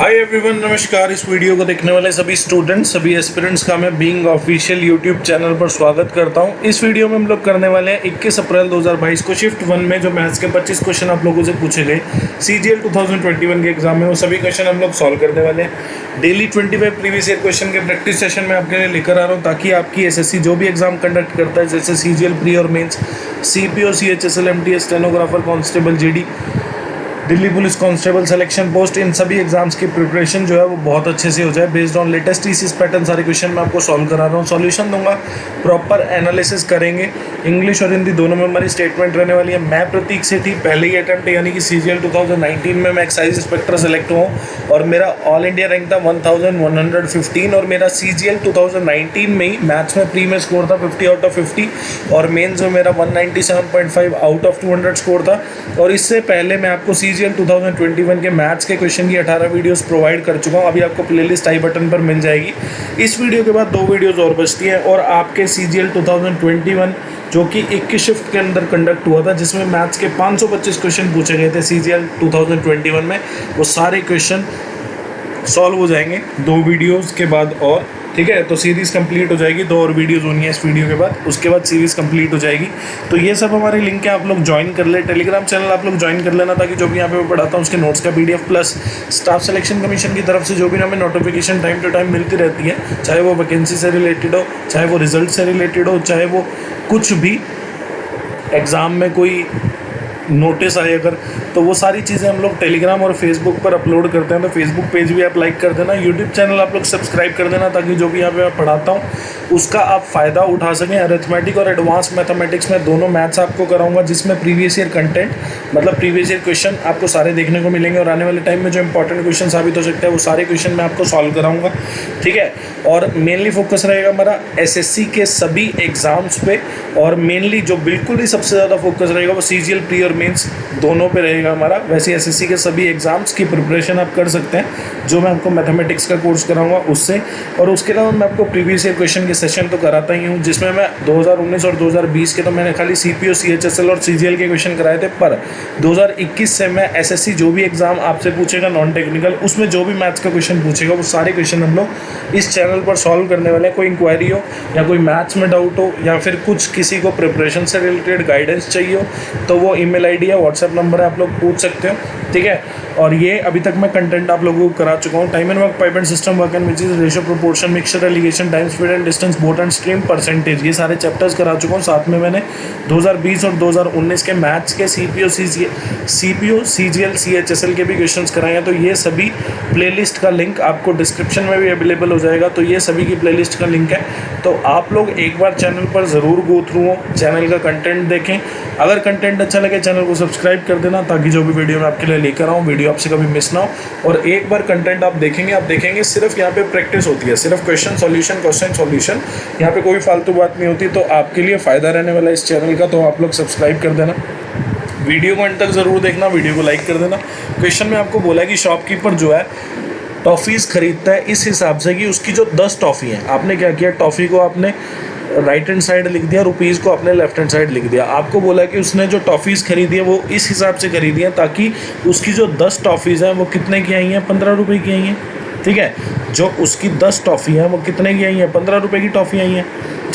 Hi everyone, नमस्कार। इस video को देखने वाले सभी स्टूडेंट्स, सभी एस्पिरेंट्स का मैं बीइंग ऑफिशियल यूट्यूब चैनल पर स्वागत करता हूं। इस वीडियो में हम लोग करने वाले हैं 21 अप्रैल 2022 को शिफ्ट 1 में जो मैथ्स के 25 क्वेश्चन आप लोगों से पूछे गए सीजीएल 2021 के एग्जाम में, वो सभी क्वेश्चन हम लोग सॉल्व करने वाले हैं। डेली 25 प्रीवियस ईयर क्वेश्चन के प्रैक्टिस सेशन में आपके लिए लेकर आ रहा हूँ, ताकि आपकी एसएससी जो भी एग्जाम कंडक्ट करता है, जैसे सीजीएल प्री और mains, CPO, CHSL, MTS, stenographer, constable, GD, Delhi police constable selection post, इन सभी एग्जाम्स की प्रिपरेशन जो है वो बहुत अच्छे से हो जाए। Based on latest TCS pattern सारे क्वेश्चन मैं आपको सॉल्व करा रहा हूँ, सॉल्यूशन दूंगा, प्रॉपर एनालिसिस करेंगे। इंग्लिश और हिंदी दोनों में हमारी स्टेटमेंट रहने वाली है। मैं प्रतीक सेठी, पहले ही अटेम्प्ट यानी कि सीजीएल 2019 में मैं एक्साइज इंस्पेक्टर सेलेक्ट हुआ हूँ और मेरा ऑल इंडिया रैंक था 1115 और मेरा सीजीएल 2019 में ही मैथ्स में प्री में स्कोर था 50 आउट ऑफ 50 और मेन्स में मेरा 197.5 आउट ऑफ 200 स्कोर था। और इससे पहले मैं आपको सीजीएल 2021 के मैथ्स के क्वेश्चन की 18 वीडियोस प्रोवाइड कर चुका हूँ। अभी आपको प्लेलिस्ट आई बटन पर मिल जाएगी। इस वीडियो के बाद 2 वीडियोस और बचती हैं और आपके सीजीएल 2021 जो कि 21 शिफ्ट के अंदर कंडक्ट हुआ था, जिसमें मैथ्स के 525 क्वेश्चन पूछे गए थे सीजीएल 2021 में, वो सारे क्वेश्चन सॉल्व हो जाएंगे 2 वीडियोस के बाद। और ठीक है, तो सीरीज़ कंप्लीट हो जाएगी। 2 और वीडियोस होनी है इस वीडियो के बाद, उसके बाद सीरीज़ कंप्लीट हो जाएगी। तो ये सब हमारे लिंक है, आप लोग ज्वाइन कर ले। टेलीग्राम चैनल आप लोग ज्वाइन कर लेना, ताकि जो भी यहाँ पे मैं पढ़ाता हूँ उसके नोट्स का PDF plus staff selection commission की तरफ से जो भी हमें नोटिफिकेशन टाइम टू टाइम मिलती रहती है, चाहे वो वैकेंसी से रिलेटेड हो, चाहे वो रिजल्ट से रिलेटेड हो, चाहे वो कुछ भी एग्ज़ाम में कोई नोटिस आए अगर, तो वो सारी चीज़ें हम लोग टेलीग्राम और फेसबुक पर अपलोड करते हैं। तो फेसबुक पेज भी आप लाइक कर देना, यूट्यूब चैनल आप लोग सब्सक्राइब कर देना, ताकि जो भी यहाँ पे मैं पढ़ाता हूँ उसका आप फ़ायदा उठा सकें। अरिथमेटिक और एडवांस मैथमेटिक्स में दोनों मैथ्स आपको कराऊंगा, जिसमें प्रीवियस ईयर कंटेंट मतलब प्रीवियस ईयर क्वेश्चन आपको सारे देखने को मिलेंगे और आने वाले टाइम में जो इंपॉर्टेंट क्वेश्चन साबित हो सकते हैं वो सारे क्वेश्चन मैं आपको सॉल्व कराऊंगा। ठीक है, और मेनली फोकस रहेगा हमारा एसएससी के सभी एग्जाम्स पे, और मेनली जो बिल्कुल ही सबसे ज़्यादा फोकस रहेगा वो सीजीएल प्री और मेंस दोनों पे रहेगा हमारा। वैसे एसएससी के सभी एग्जाम्स की प्रिपरेशन आप कर सकते हैं, जो मैं आपको मैथमेटिक्स का कोर्स कराऊंगा उससे। और उसके अलावा मैं आपको प्रीवियस ईयर क्वेश्चन के सेशन तो कराता ही हूँ, जिसमें मैं 2019 और 2020 के तो मैंने खाली सीपीओ, सीएचएसएल और सीजीएल के क्वेश्चन कराए थे, पर 2021 से मैं एसएससी जो भी एग्जाम आपसे पूछेगा नॉन टेक्निकल, उसमें जो भी मैथ्स का क्वेश्चन पूछेगा वो सारे क्वेश्चन हम लोग इस चैनल पर सॉल्व करने वाले हैं। कोई इंक्वायरी हो या कोई मैथ्स में डाउट हो या फिर कुछ किसी को प्रिपरेशन से रिलेटेड गाइडेंस चाहिए हो, तो वो ईमेल आईडी है, व्हाट्सएप नंबर है, आप लोग पूछ सकते हो। ठीक है, और ये अभी तक मैं कंटेंट आप लोगों को करा चुका हूँ। Time and work, pipe and system, work and which is ratio, proportion, mixture, alligation, time, speed and distance, boat and stream, percentage, ये सारे चैप्टर्स करा चुका हूँ। साथ में मैंने 2020 और 2019 के मैथ्स के सीपीओ, सीजीएल, सीएचएसएल के भी क्वेश्चंस कराए हैं। तो ये सभी प्लेलिस्ट का लिंक आपको डिस्क्रिप्शन में भी अवेलेबल हो जाएगा। तो ये सभी की प्लेलिस्ट का लिंक है, तो आप लोग एक बार चैनल पर ज़रूर गो थ्रू हो, चैनल का कंटेंट देखें। अगर कंटेंट अच्छा लगे चैनल को सब्सक्राइब कर देना, ताकि जो भी वीडियो मैं आपके लिए लेकर आऊँ वीडियो आपसे कभी मिस ना हो। और एक बार कंटेंट आप देखेंगे सिर्फ यहाँ पे प्रैक्टिस होती है, सिर्फ क्वेश्चन सॉल्यूशन, यहाँ पे कोई फालतू बात नहीं होती। तो आपके लिए फ़ायदा रहने वाला है इस चैनल का, तो आप लोग सब्सक्राइब कर देना, वीडियो को अंत तक ज़रूर देखना, वीडियो को लाइक कर देना। क्वेश्चन में आपको बोला है कि शॉपकीपर जो है टॉफ़ीज़ खरीदता है इस हिसाब से कि उसकी जो 10 टॉफ़ी हैं, आपने क्या किया, टॉफ़ी को आपने राइट हैंड साइड लिख दिया, रुपीज़ को आपने लेफ्ट हैंड साइड लिख दिया। आपको बोला कि उसने जो टॉफ़ीज़ खरीदी है वो इस हिसाब से खरीदी है, ताकि उसकी जो 10 टॉफ़ीज़ हैं वो कितने की आई हैं, 15 रुपये की आई हैं। ठीक है, जो उसकी 10 टॉफ़ी हैं वो कितने की आई हैं, 15 रुपये की टॉफ़ी आई हैं।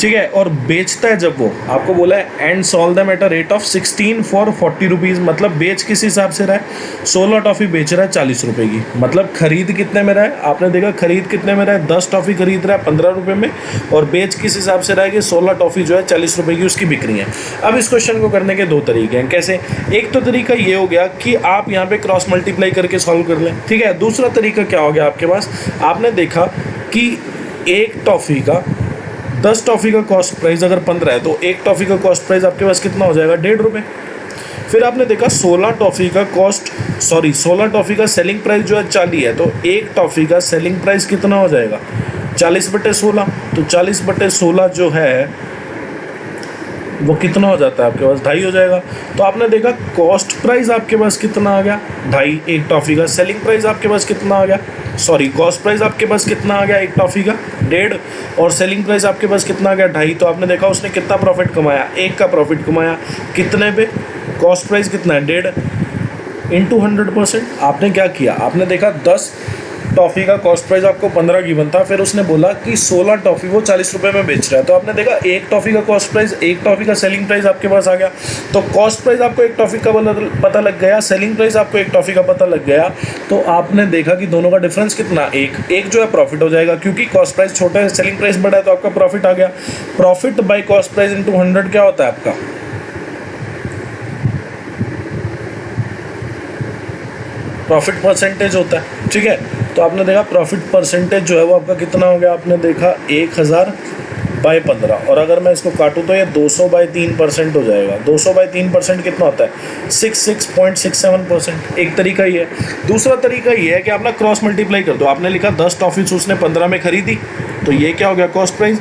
ठीक है, और बेचता है जब वो, आपको बोला है and sold them at a rate of 16 for 40 rupees, मतलब बेच किस हिसाब से रहा है, 16 टॉफ़ी बेच रहा है 40 रुपये की, मतलब खरीद कितने में रहा है, आपने देखा खरीद कितने में रहा है, 10 टॉफ़ी खरीद रहा है 15 रुपये में, और बेच किस हिसाब से रहा है कि 16 टॉफ़ी जो है 40 रुपये की उसकी बिक रही है। अब इस क्वेश्चन को करने के 2 तरीके हैं। कैसे, एक तो तरीका ये हो गया कि आप यहाँ पे क्रॉस मल्टीप्लाई करके सॉल्व कर लें। ठीक है, दूसरा तरीका क्या हो गया आपके पास, आपने देखा कि एक टॉफ़ी का 10 टॉफ़ी का कॉस्ट प्राइस अगर 15 है, तो एक टॉफ़ी का कॉस्ट प्राइस आपके पास कितना हो जाएगा, 1.5 रुपये। फिर आपने देखा 16 टॉफ़ी का सेलिंग प्राइस जो है 40 है, तो एक टॉफ़ी का सेलिंग प्राइस कितना हो जाएगा, 40/16। तो 40/16 जो है वो कितना हो जाता है आपके पास, 2.5 हो जाएगा। तो आपने देखा कॉस्ट प्राइस आपके पास कितना आ गया, 2.5 एक टॉफ़ी का, सेलिंग प्राइस आपके पास कितना आ गया, कॉस्ट प्राइस आपके पास कितना आ गया एक टॉफ़ी का, 1.5, और सेलिंग प्राइस आपके पास कितना आ गया, 2.5। तो आपने देखा उसने कितना प्रॉफिट कमाया, 1 का प्रॉफिट कमाया, कितने पे, कॉस्ट प्राइस कितना है, 1.5 इंटू 100%। आपने क्या किया, आपने देखा 10 टॉफ़ी का कॉस्ट प्राइस आपको 15 गिवन था, फिर उसने बोला कि 16 टॉफ़ी वो 40 रुपये में बेच रहा है। तो आपने देखा एक टॉफ़ी का कॉस्ट प्राइस, एक टॉफ़ी का सेलिंग प्राइस आपके पास आ गया। तो कॉस्ट प्राइस आपको एक टॉफ़ी का पता लग गया, सेलिंग प्राइस आपको एक टॉफ़ी का पता लग गया। तो आपने देखा कि दोनों का डिफरेंस कितना, एक जो है प्रॉफिट हो जाएगा, क्योंकि कॉस्ट प्राइस छोटा है, सेलिंग प्राइस बड़ा है, तो आपका प्रॉफिट आ गया। Profit by cost price into 100 क्या होता है आपका, प्रॉफिट परसेंटेज होता है। ठीक है, तो आपने देखा प्रॉफिट परसेंटेज जो है वो आपका कितना हो गया, आपने देखा 1000/15, और अगर मैं इसको काटूँ तो ये 200/3% हो जाएगा। 200/3% कितना होता है, 66.67%। एक तरीका ये है। दूसरा तरीका ये है कि आप ना क्रॉस मल्टीप्लाई कर दो। आपने लिखा 10 टॉफ़ीज उसने 15 में खरीदी, तो ये क्या हो गया कॉस्ट प्राइस,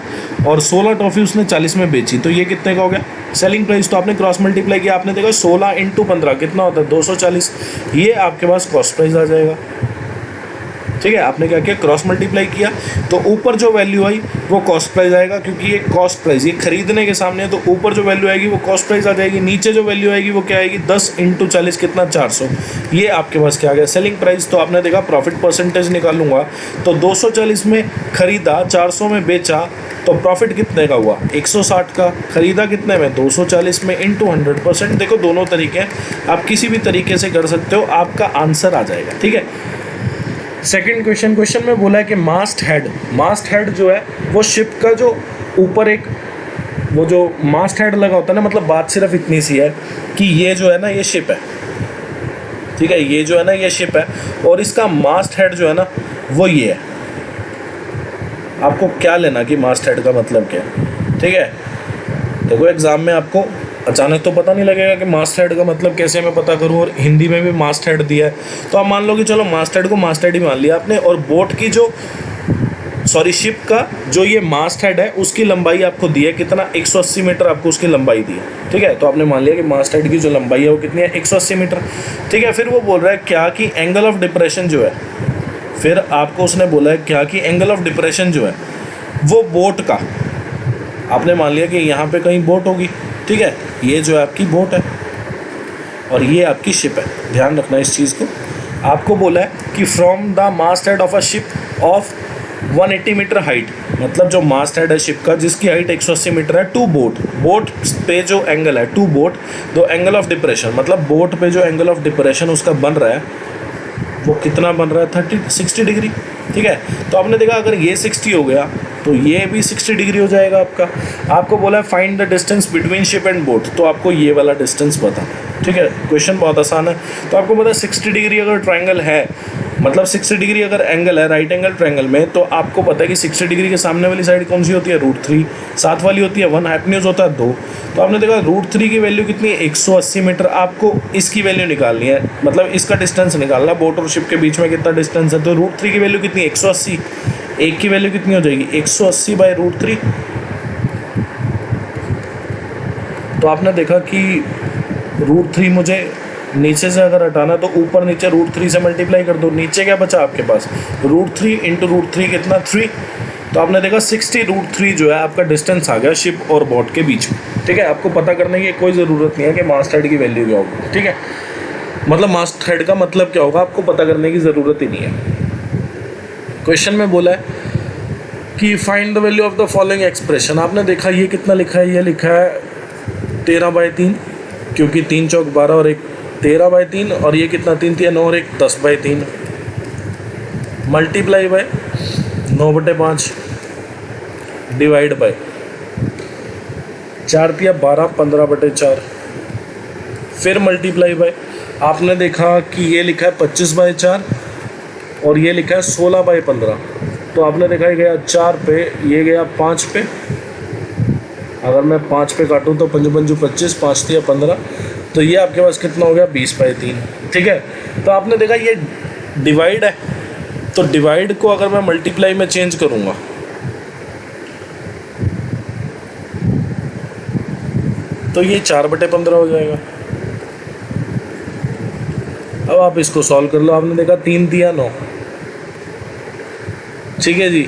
और 16 टॉफ़ी उसने 40 में बेची, तो ये कितने का हो गया सेलिंग प्राइस। तो आपने क्रॉस मल्टीप्लाई किया, आपने देखा 16 × 15 कितना होता है 240, ये आपके पास कॉस्ट प्राइस आ जाएगा। ठीक है, आपने क्या किया, क्रॉस मल्टीप्लाई किया, तो ऊपर जो वैल्यू आई वो कॉस्ट प्राइस आएगा, क्योंकि ये कॉस्ट प्राइस ये खरीदने के सामने है, तो ऊपर जो वैल्यू आएगी वो कॉस्ट प्राइस आ जाएगी। नीचे जो वैल्यू आएगी वो क्या आएगी, 10 × 40 कितना 400, ये आपके पास क्या आ गया सेलिंग प्राइस। तो आपने देखा प्रॉफिट परसेंटेज निकालूंगा, तो 240 में खरीदा, 400 में बेचा, तो प्रॉफिट कितने का हुआ 160 का। खरीदा कितने में 240 में, इंटू 100%। देखो दोनों तरीके हैं, आप किसी भी तरीके से कर सकते हो, आपका आंसर आ जाएगा। ठीक है, सेकंड क्वेश्चन में बोला है कि मास्ट हेड जो है वो शिप का जो ऊपर एक वो जो मास्ट हेड लगा होता है ना, मतलब बात सिर्फ इतनी सी है कि ये जो है ना ये शिप है। ठीक है, ये जो है ना ये शिप है, और इसका मास्ट हेड जो है ना वो ये है। आपको क्या लेना कि मास्ट हेड का मतलब क्या है। ठीक है, देखो एग्जाम में आपको अचानक तो पता नहीं लगेगा कि मास्ट हेड का मतलब कैसे मैं पता करूं, और हिंदी में भी मास्ट हेड दिया है, तो आप मान लो कि चलो मास्ट हेड को मास्ट हेड ही मान लिया आपने, और बोट की जो शिप का जो ये मास्ट हेड है उसकी लंबाई आपको दी है कितना, 180 मीटर आपको उसकी लंबाई दी है। ठीक है, तो आपने मान लिया कि मास्ट हेड की जो लंबाई है वो कितनी है, 180 मीटर। ठीक है, फिर वो बोल रहा है क्या कि एंगल ऑफ डिप्रेशन जो है, फिर आपको उसने बोला है क्या कि एंगल ऑफ डिप्रेशन जो है वो बोट का, आपने मान लिया कि यहाँ पे कहीं बोट होगी। ठीक है, ये जो है आपकी बोट है और ये आपकी शिप है, ध्यान रखना इस चीज़ को। आपको बोला है कि from the mast head of a ship of 180 metre height, मतलब जो मास्ट हेड है शिप का जिसकी हाइट 180 मीटर है, टू बोट पे जो एंगल है, टू बोट दो एंगल ऑफ डिप्रेशन, मतलब बोट पे जो एंगल ऑफ डिप्रेशन उसका बन रहा है वो कितना बन रहा है 60 डिग्री। ठीक है, तो आपने देखा अगर ये 60 हो गया तो ये भी 60 डिग्री हो जाएगा आपका। आपको बोला है find the distance between ship and boat, तो आपको ये वाला डिस्टेंस पता। ठीक है, क्वेश्चन बहुत आसान है। तो आपको पता है 60 डिग्री अगर ट्रायंगल है, मतलब 60 डिग्री अगर एंगल है राइट एंगल ट्रायंगल में, तो आपको पता है कि 60 डिग्री के सामने वाली साइड कौन सी होती है, √3, साथ वाली होती है 1, हाइपोटेन्यूज होता है 2। तो आपने देखा √3 की वैल्यू कितनी है 180 मीटर, आपको इसकी वैल्यू निकालनी है, मतलब इसका डिस्टेंस निकालना, बोट और शिप के बीच में कितना डिस्टेंस है। तो √3 की वैल्यू कितनी है 180, एक की वैल्यू कितनी हो जाएगी 180/√3। तो आपने देखा कि √3 मुझे नीचे से अगर हटाना तो ऊपर नीचे √3 से मल्टीप्लाई कर दो, नीचे क्या बचा आपके पास √3 × √3 कितना 3। तो आपने देखा 60√3 जो है आपका डिस्टेंस आ गया शिप और बोट के बीच में। ठीक है, आपको पता करने की कोई ज़रूरत नहीं है कि मास्ट हेड की वैल्यू क्या होगी। ठीक है, मतलब मास्ट हेड का मतलब क्या होगा आपको पता करने की ज़रूरत ही नहीं है। क्वेश्चन में बोला है कि find the value of the following expression. आपने देखा ये कितना लिखा है, ये लिखा है 13/3, क्योंकि 3 चौक 12 और 1 13/3, और ये कितना 3 3 9 और 1 10/3, मल्टीप्लाई बाय 9/5 डिवाइड बाय 4 3 12 15/4, फिर मल्टीप्लाई बाय, आपने देखा कि ये लिखा है 25/4 और ये लिखा है 16/15। तो आपने देखा ये गया 4 पे, ये गया 5 पे, अगर मैं 5 पे काटूँ तो 5 5 25, 5 3 15, तो ये आपके पास कितना हो गया 20/3। ठीक है, तो आपने देखा ये डिवाइड है, तो डिवाइड को अगर मैं मल्टीप्लाई में चेंज करूँगा तो ये 4/15 हो जाएगा। अब आप इसको सॉल्व कर लो। आपने देखा 3 3 9, ठीक है जी।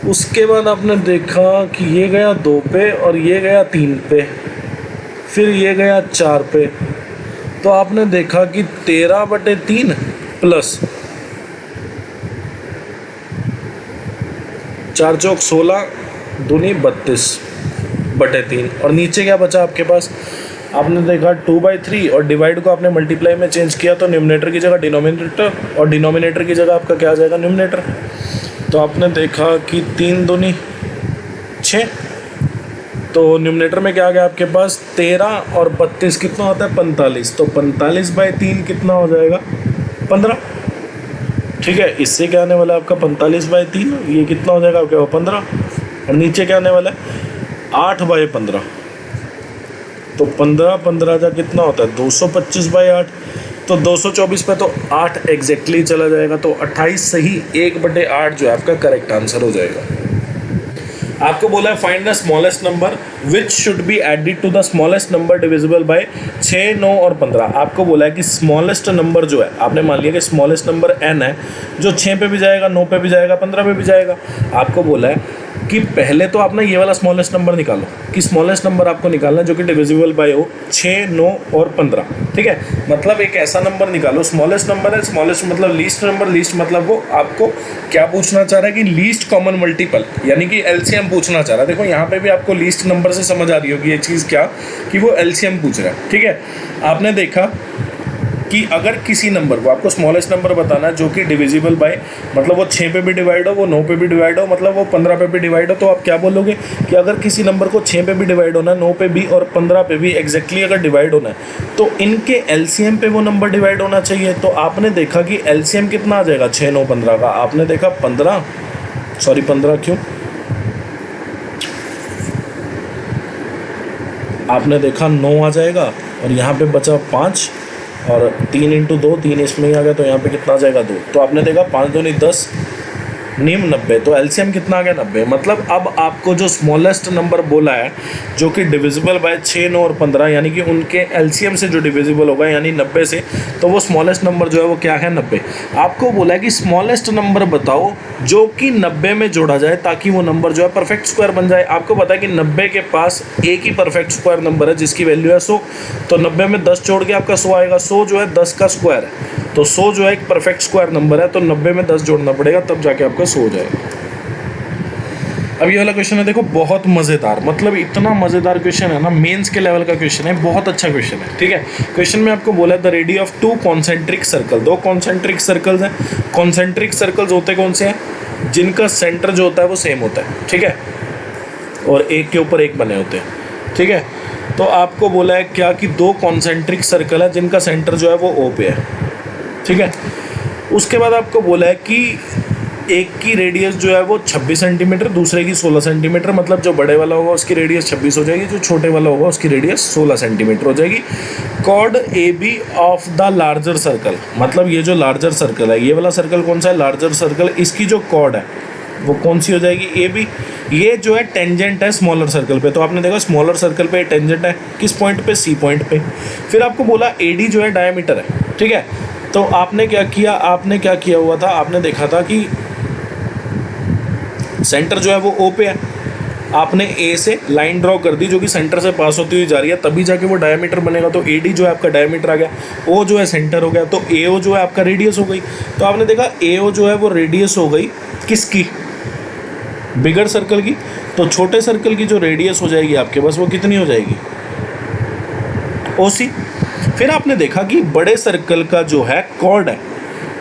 उसके बाद आपने देखा कि ये गया 2 पे और ये गया 3 पे, फिर ये गया 4 पे, तो आपने देखा कि 13/3 प्लस 4 चौक 16 दूनी 32/3 और नीचे क्या बचा आपके पास, आपने देखा 2/3 और डिवाइड को आपने मल्टीप्लाई में चेंज किया तो न्यूमरेटर की जगह डिनोमिनेटर और डिनोमिनेटर की जगह आपका क्या आ जाएगा, न्यूमरेटर। तो आपने देखा कि 3 दूनी 6, तो न्यूमरेटर में क्या आ गया आपके पास 13 और 32 कितना होता है 45, तो 45/3 कितना हो जाएगा 15। ठीक है, इससे क्या आने वाला है आपका 45/3, ये कितना हो जाएगा आपके 15 और नीचे क्या आने वाला है 8/15, तो 15 का कितना होता है 225/8, तो 224 पे तो 8 एग्जैक्टली चला जाएगा, तो 28 सही 1/8 जो है आपका करेक्ट आंसर हो जाएगा। आपको बोला है find the smallest number which should be added to the smallest number divisible by 6, 9 और 15। आपको बोला है कि स्मॉलेस्ट नंबर जो है, आपने मान लिया कि स्मॉलेस्ट नंबर n है जो 6 पे भी जाएगा, 9 पे भी जाएगा, 15 पे भी जाएगा। आपको बोला है कि पहले तो आप ना ये वाला स्मॉलेस्ट नंबर निकालो कि स्मॉलेस्ट नंबर आपको निकालना है जो कि डिविजिबल बाय हो 6, 9 और 15। ठीक है, मतलब एक ऐसा नंबर निकालो, स्मॉलेस्ट नंबर है, स्मॉलेस्ट मतलब लीस्ट नंबर, लीस्ट मतलब वो आपको क्या पूछना चाह रहा है कि लीस्ट कॉमन मल्टीपल यानी कि एलसीएम पूछना चाह रहा है। देखो यहाँ पे भी आपको लीस्ट नंबर से समझ आ रही होगी ये चीज़ क्या, कि वो एलसीएम पूछ रहा है। ठीक है, आपने देखा कि अगर किसी नंबर को आपको स्मॉलेस्ट नंबर बताना है जो कि डिविजिबल बाय मतलब वो 6 पे भी डिवाइड हो, वो 9 पे भी डिवाइड हो, मतलब वो 15 पे भी डिवाइड हो, तो आप क्या बोलोगे कि अगर किसी नंबर को 6 पे भी डिवाइड होना है, 9 पे भी और 15 पे भी एग्जैक्टली अगर डिवाइड होना है तो इनके एलसीएम पे वो नंबर डिवाइड होना चाहिए। तो आपने देखा कि एलसीएम कितना आ जाएगा 6, 9, 15 का, आपने देखा 15 क्यों, आपने देखा 9 आ जाएगा और यहाँ पे बचा 5 और 3 × 2, 3 इसमें ही आ गया, तो यहाँ पे कितना आ जाएगा 2, तो आपने देखा 5 दूनी 10 नीम 90, तो एलसीएम कितना आ गया 90। मतलब अब आपको जो स्मॉलेस्ट नंबर बोला है जो कि डिविजिबल बाय 6, 9 और 15 यानी कि उनके एलसीएम से जो डिविजिबल होगा यानी 90 से, तो वो स्मॉलेस्ट नंबर जो है वो क्या है 90। आपको बोला है कि स्मॉलेस्ट नंबर बताओ जो कि 90 में जोड़ा जाए ताकि वो नंबर जो है परफेक्ट स्क्वायर बन जाए। आपको पता है कि 90 के पास एक ही परफेक्ट स्क्वायर नंबर है जिसकी वैल्यू है 100, तो 90 में 10 जोड़ के आपका 100 आएगा। 100 जो है 10 का स्क्वायर है, तो 100 जो है एक परफेक्ट स्क्वायर नंबर है, तो 90 में 10 जोड़ना पड़ेगा तब जाके आपका 100 हो जाएगा। अब ये वाला क्वेश्चन है, देखो बहुत मज़ेदार, मतलब इतना मज़ेदार क्वेश्चन है ना, मेंस के लेवल का क्वेश्चन है, बहुत अच्छा क्वेश्चन है। ठीक है, क्वेश्चन में आपको बोला है the radius of 2 concentric circle, 2 concentric circles हैं। कॉन्सेंट्रिक सर्कल्स होते कौन से हैं, जिनका सेंटर जो होता है वो सेम होता है। ठीक है, और एक के ऊपर एक बने होते हैं। ठीक है, तो आपको बोला है क्या कि 2 कॉन्सेंट्रिक सर्कल है जिनका सेंटर जो है वो ओ पे है। ठीक है, उसके बाद आपको बोला है कि एक की रेडियस जो है वो 26 सेंटीमीटर, दूसरे की 16 सेंटीमीटर, मतलब जो बड़े वाला होगा उसकी रेडियस 26 हो जाएगी, जो छोटे वाला होगा उसकी रेडियस 16 सेंटीमीटर हो जाएगी। Chord A B of the larger circle, मतलब ये जो लार्जर सर्कल है, ये वाला सर्कल कौन सा है लार्जर सर्कल, इसकी जो कॉर्ड है वो कौन सी हो जाएगी ए बी। ये जो है टेंजेंट है स्मॉलर सर्कल पे, तो आपने देखा स्मॉलर सर्कल पे टेंजेंट है किस पॉइंट पे, सी पॉइंट पे। फिर आपको बोला ए डी जो है डायमीटर है। ठीक है, तो आपने क्या किया हुआ था, आपने देखा था कि सेंटर जो है वो ओ पे है, आपने ए से लाइन ड्रॉ कर दी जो कि सेंटर से पास होती हुई जा रही है, तभी जाके वो डायमीटर बनेगा। तो ए डी जो है आपका डायमीटर आ गया, ओ जो है सेंटर हो गया, तो ए ओ जो है आपका रेडियस हो गई। तो आपने देखा ए ओ जो है वो रेडियस हो गई किसकी, बिगर सर्कल की, तो छोटे सर्कल की जो रेडियस हो जाएगी आपके पास वो कितनी हो जाएगी ओ सी। फिर आपने देखा कि बड़े सर्कल का जो है कॉर्ड है,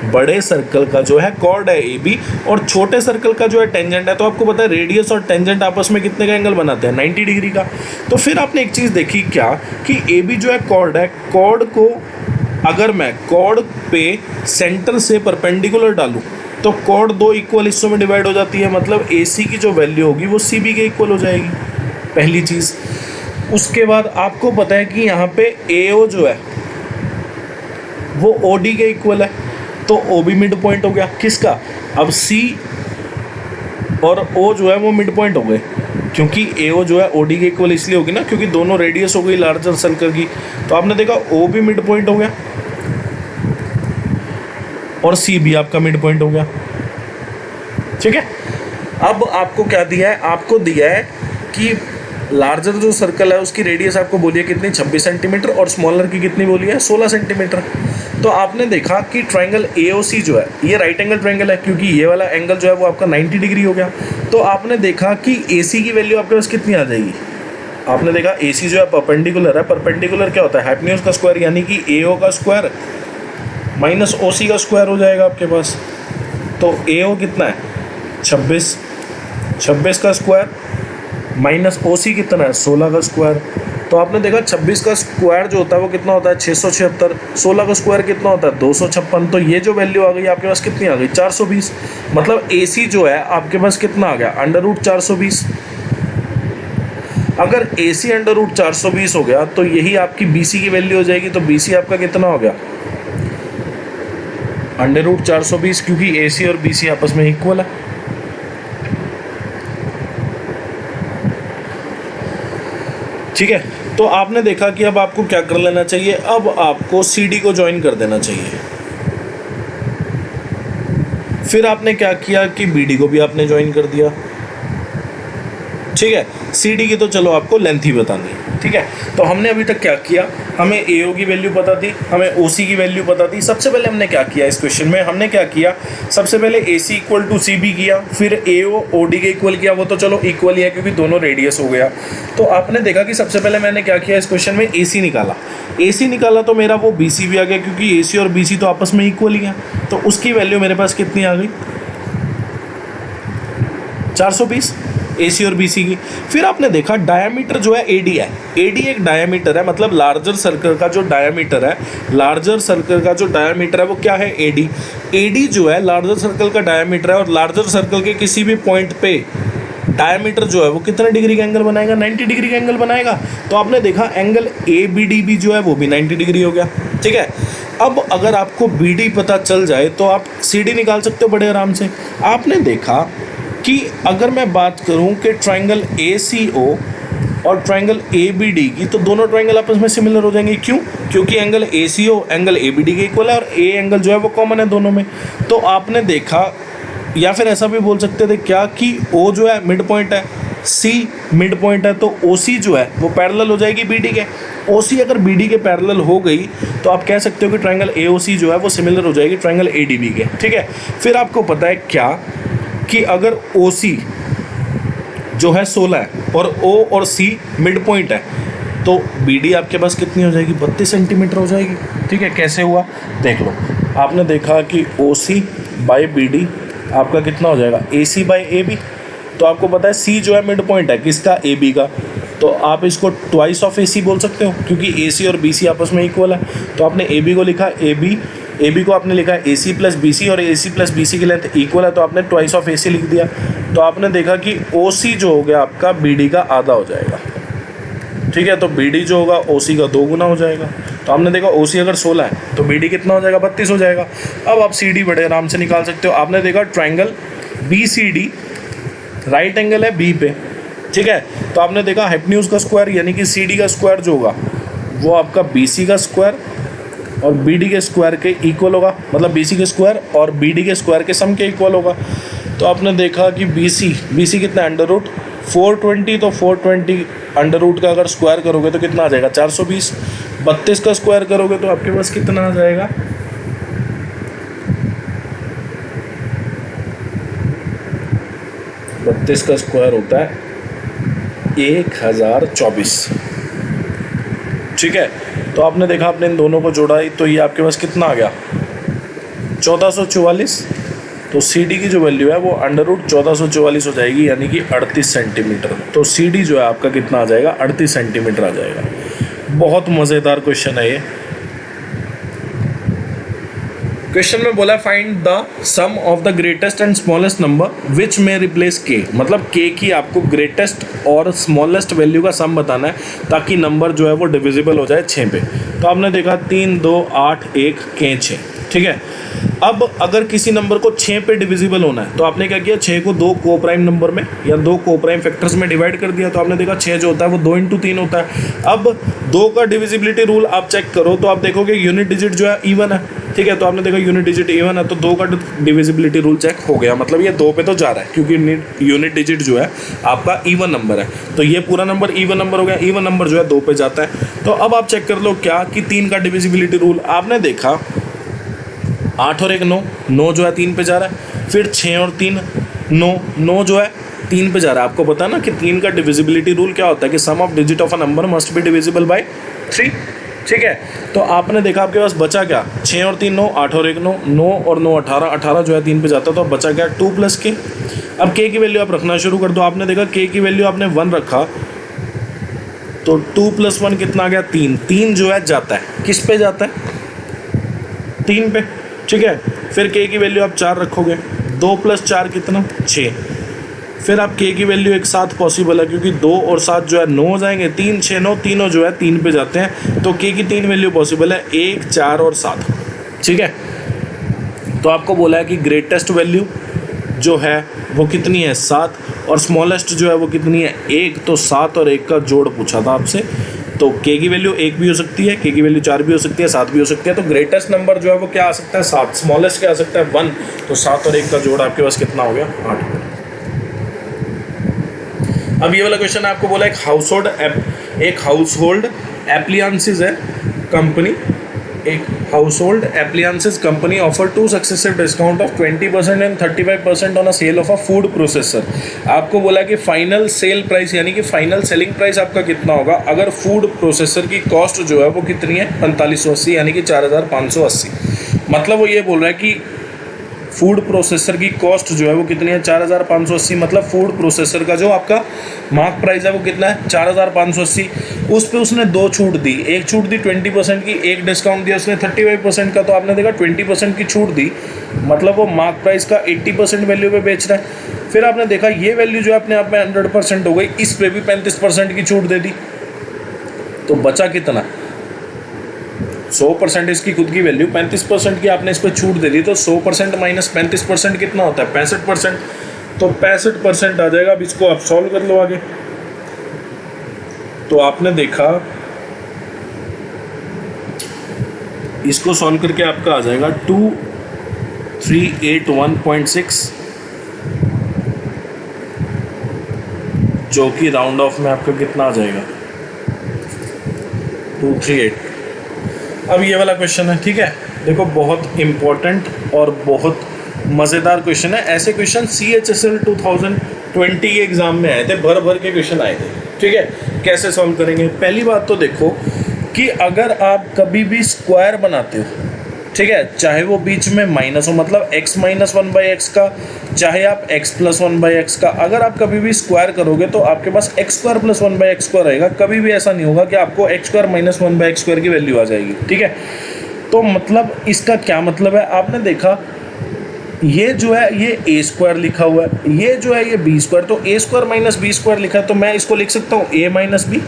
बड़े सर्कल का जो है कॉर्ड है ए बी और छोटे सर्कल का जो है टेंजेंट है। तो आपको पता है रेडियस और टेंजेंट आपस में कितने का एंगल बनाते हैं 90 डिग्री का। तो फिर आपने एक चीज़ देखी क्या कि ए बी जो है कॉर्ड है, कॉर्ड को अगर मैं कॉर्ड पे सेंटर से परपेंडिकुलर डालूं तो कॉर्ड 2 इक्वल हिस्सों में डिवाइड हो जाती है, मतलब ए सी की जो वैल्यू होगी वो सी बी के इक्वल हो जाएगी, पहली चीज़। उसके बाद आपको पता है कि यहाँ पे ए ओ जो है वो ओ डी के इक्वल है, तो ओ भी मिड पॉइंट हो गया किसका, अब सी और ओ जो है वो मिड पॉइंट हो गए, क्योंकि ए ओ जो है ओ डी के इक्वल इसलिए होगी ना क्योंकि दोनों रेडियस हो गई लार्जर सर्कल की। तो आपने देखा ओ भी मिड पॉइंट हो गया और सी भी आपका मिड पॉइंट हो गया। ठीक है, अब आपको क्या दिया है, आपको दिया है कि लार्जर जो सर्कल है उसकी रेडियस आपको बोलिए कितनी 26 सेंटीमीटर और स्मॉलर की कितनी बोली है 16 सेंटीमीटर। तो आपने देखा कि ट्रायंगल AOC जो है ये राइट एंगल ट्रायंगल है, क्योंकि ये वाला एंगल जो है वो आपका 90 डिग्री हो गया। तो आपने देखा कि AC की वैल्यू आपके पास कितनी आ जाएगी। आपने देखा AC जो है परपेंडिकुलर है, परपेंडिकुलर क्या होता है, हाइपोटेन्यूज का स्क्वायर, यानी कि AO का स्क्वायर माइनस OC का स्क्वायर हो जाएगा आपके पास। तो AO कितना है 26, 26 का स्क्वायर माइनस OC कितना है 16 का स्क्वायर। तो आपने देखा 26 का स्क्वायर जो होता है वो कितना होता है 676, 16 का स्क्वायर कितना होता है 256। तो ये जो वैल्यू आ गई आपके पास कितनी आ गई 420। मतलब AC जो है आपके पास कितना आ गया √420। अगर AC √420 हो गया तो यही आपकी BC की वैल्यू हो जाएगी। तो BC आपका कितना हो गया √420, क्योंकि AC और BC आपस में इक्वल है। ठीक है, तो आपने देखा कि अब आपको क्या कर लेना चाहिए, अब आपको CD को ज्वाइन कर देना चाहिए। फिर आपने क्या किया कि BD को भी आपने ज्वाइन कर दिया। ठीक है, CD की तो चलो आपको लेंथ ही बतानी है। ठीक है, तो हमने अभी तक क्या किया, हमें AO की वैल्यू पता थी, हमें OC की वैल्यू पता थी। सबसे पहले हमने क्या किया इस क्वेश्चन में, हमने क्या किया, सबसे पहले AC इक्वल टू CB किया, फिर AO OD के इक्वल किया। वो तो चलो इक्वल ही है क्योंकि दोनों रेडियस हो गया। तो आपने देखा कि सबसे पहले मैंने क्या किया इस क्वेश्चन में, AC निकाला। AC निकाला तो मेरा वो BC भी आ गया, क्योंकि AC और BC तो आपस में इक्वल ही है। तो उसकी वैल्यू मेरे पास कितनी आ गई 420 AC और BC की। फिर आपने देखा डायमीटर जो है AD है, AD एक डायमीटर है, मतलब लार्जर सर्कल का जो डायमीटर है, लार्जर सर्कल का जो डायमीटर है वो क्या है AD। AD जो है लार्जर सर्कल का डायमीटर है, और लार्जर सर्कल के किसी भी पॉइंट पे डायमीटर जो है वो कितने डिग्री का एंगल बनाएगा 90 डिग्री का एंगल बनाएगा। तो आपने देखा एंगल ABD भी जो है वो भी 90 डिग्री हो गया। ठीक है, अब अगर आपको BD पता चल जाए तो आप CD निकाल सकते हो बड़े आराम से। आपने देखा कि अगर मैं बात करूं कि ट्रायंगल ACO और ट्रायंगल ABD की, तो दोनों ट्रायंगल आपस में सिमिलर हो जाएंगे। क्यों? क्योंकि एंगल ACO एंगल ABD के इक्वल है, और A एंगल जो है वो कॉमन है दोनों में। तो आपने देखा, या फिर ऐसा भी बोल सकते थे क्या कि O जो है मिड पॉइंट है, C मिड पॉइंट है, तो OC जो है वो पैरेलल हो जाएगी BD के। OC अगर BD के पैरेलल हो गई तो आप कह सकते हो कि ट्रायंगल AOC जो है वो सिमिलर हो जाएगी ट्रायंगल ADB के। ठीक है, फिर आपको पता है क्या कि अगर OC जो है 16 है और O और C मिड पॉइंट है, तो BD आपके पास कितनी हो जाएगी 32 सेंटीमीटर हो जाएगी। ठीक है, कैसे हुआ देख लो। आपने देखा कि OC बाई BD आपका कितना हो जाएगा AC बाई AB। तो आपको पता है C जो है मिड पॉइंट है किसका AB का, तो आप इसको ट्वाइस ऑफ AC बोल सकते हो, क्योंकि AC और BC आपस में इक्वल है। तो आपने AB को लिखा AB को आपने लिखा AC प्लस BC, और AC प्लस BC की लेंथ इक्वल है, तो आपने ट्वाइस ऑफ AC लिख दिया। तो आपने देखा कि OC जो हो गया आपका BD का आधा हो जाएगा। ठीक है, तो BD जो होगा OC का 2 गुना हो जाएगा। तो आपने देखा OC अगर 16 है तो BD कितना हो जाएगा 32 हो जाएगा। अब आप CD बड़े आराम से निकाल सकते हो। आपने देखा ट्रायंगल BCD राइट एंगल है B पे। ठीक है, तो आपने देखा हाइपोटेन्यूज का स्क्वायर यानी कि CD का स्क्वायर जो होगा वो आपका BC का स्क्वायर और BD के स्क्वायर के इक्वल होगा, मतलब BC के स्क्वायर और BD के स्क्वायर के सम के इक्वल होगा। तो आपने देखा कि BC कितना √420, तो 420 √ का अगर स्क्वायर करोगे तो कितना आ जाएगा 420। 32 का स्क्वायर करोगे तो आपके पास कितना आ जाएगा 32 का स्क्वायर होता है 1024। ठीक है, तो आपने देखा आपने इन दोनों को जोड़ा तो ये आपके पास कितना आ गया 1444। तो CD की जो वैल्यू है वो √1444 हो जाएगी, यानी कि 38 सेंटीमीटर। तो CD जो है आपका कितना आ जाएगा 38 सेंटीमीटर आ जाएगा। बहुत मज़ेदार क्वेश्चन है ये। क्वेश्चन में बोला find the sum of the greatest and smallest number which में रिप्लेस K, मतलब K की आपको ग्रेटेस्ट और स्मॉलेस्ट वैल्यू का सम बताना है ताकि नंबर जो है वो डिविजिबल हो जाए 6 पे। तो आपने देखा 3, 2, 8, 1, K 6। ठीक है। अब अगर किसी नंबर को 6 पे डिविजिबल होना है तो आपने क्या किया, 6 को 2 को प्राइम नंबर में या 2 को प्राइम फैक्टर्स में डिवाइड कर दिया, तो आपने देखा 6 जो होता है वो 2 × 3 होता है। अब 2 का डिविजिबिलिटी रूल आप चेक करो तो आप देखोगे यूनिट डिजिट जो है इवन है, ठीक है। तो आपने देखा यूनिट डिजिट इवन है तो 2 का डिविजिबिलिटी रूल चेक हो गया, मतलब ये 2 पे तो जा रहा है क्योंकि यूनिट डिजिट जो है आपका इवन नंबर है, तो ये पूरा नंबर इवन नंबर हो गया, इवन नंबर जो है 2 पे जाता है। तो अब आप चेक कर लो क्या कि 3 का डिविजिबिलिटी रूल, आपने देखा 8 और 1 9, 9 जो है 3 पे जा रहा है, फिर 6 और 3 9, 9 जो है 3 पे जा रहा है। आपको पता है ना कि 3 का डिविजिबिलिटी रूल क्या होता है कि sum of digit of a number must be divisible by 3, ठीक है। तो आपने देखा आपके पास बचा क्या, 6 और 3 9, 8 और 1 9, 9 और 9 18, 18 जो है 3 पे जाता है, तो अब बचा क्या 2 + k। अब k की वैल्यू आप रखना शुरू कर दो। आपने देखा k की वैल्यू आपने 1 रखा तो 2 + 1 कितना आ गया 3, 3 जो है जाता है किस पे जाता है 3 पे, ठीक है। फिर k की वैल्यू आप 4 रखोगे, 2 + 4 कितना 6, फिर आप k की वैल्यू एक साथ पॉसिबल है क्योंकि 2 और 7 जो है 9 हो जाएंगे, 3 6 9 तीनों जो है 3 पे जाते हैं, तो k की 3 वैल्यू पॉसिबल है 1 4 और 7, ठीक है। तो आपको बोला है कि ग्रेटेस्ट वैल्यू जो है वो कितनी है 7 और स्मॉलेस्ट जो है वो कितनी है 1, तो 7 और 1 का जोड़ पूछा था आपसे। तो k की वैल्यू 1 भी हो सकती है, k की वैल्यू 4 भी हो सकती है, 7 भी हो सकती है। तो ग्रेटेस्ट नंबर जो है वो क्या आ सकता है 7, स्मॉलेस्ट क्या आ सकता है 1, तो 7 और 1 का जोड़ आपके पास कितना हो गया 8। अब ये वाला क्वेश्चन आपको बोला एक हाउसहोल्ड एप्लियंसेस है कंपनी, एक household appliances company offer 2 successive discount of 20% and 35% on a sale of a food processor. आपको बोला कि फाइनल सेल प्राइस यानी कि फाइनल सेलिंग प्राइस आपका कितना होगा अगर फूड प्रोसेसर की कॉस्ट जो है वो कितनी है 4580 यानी कि 4580। मतलब वो ये बोल रहा है कि फूड प्रोसेसर की कॉस्ट जो है वो कितनी है 4580, मतलब फूड प्रोसेसर का जो आपका मार्क प्राइस है वो कितना है 4580। उस पे उसने 2 छूट दी, एक छूट दी 20% की, एक डिस्काउंट दिया उसने 35% का। तो आपने देखा 20% की छूट दी, मतलब वो मार्क प्राइस का 80% वैल्यू पे बेच रहा है। फिर आपने देखा ये वैल्यू जो अपने आप में 100% हो गई, इस पे भी 35% की छूट दे दी, तो बचा कितना 100% इसकी खुद की वैल्यू, 35% की आपने इस पर छूट दे दी, तो 100% - 35% कितना होता है 65%। तो 65% आ जाएगा। अब इसको आप सॉल्व कर लो आगे। तो आपने देखा इसको सॉल्व करके आपका आ जाएगा 2381.6, जो कि राउंड ऑफ में आपका कितना आ जाएगा 238। अब ये वाला क्वेश्चन है, ठीक है। देखो बहुत इंपॉर्टेंट और बहुत मज़ेदार क्वेश्चन है। ऐसे क्वेश्चन CHSL 2020 के एग्ज़ाम में आए थे, भर भर के क्वेश्चन आए थे, ठीक है। कैसे सॉल्व करेंगे, पहली बात तो देखो कि अगर आप कभी भी स्क्वायर बनाते हो, ठीक है, चाहे वो बीच में माइनस हो, मतलब x - 1/x का, चाहे आप x + 1/x का, अगर आप कभी भी स्क्वायर करोगे तो आपके पास x² + 1/x² रहेगा। कभी भी ऐसा नहीं होगा कि आपको x² - 1/x² की वैल्यू आ जाएगी, ठीक है। तो मतलब इसका क्या मतलब है, आपने देखा ये जो है ये a² लिखा हुआ है, ये जो है ये b², तो a² - b² लिखा है, तो मैं इसको लिख सकता हूँ a - b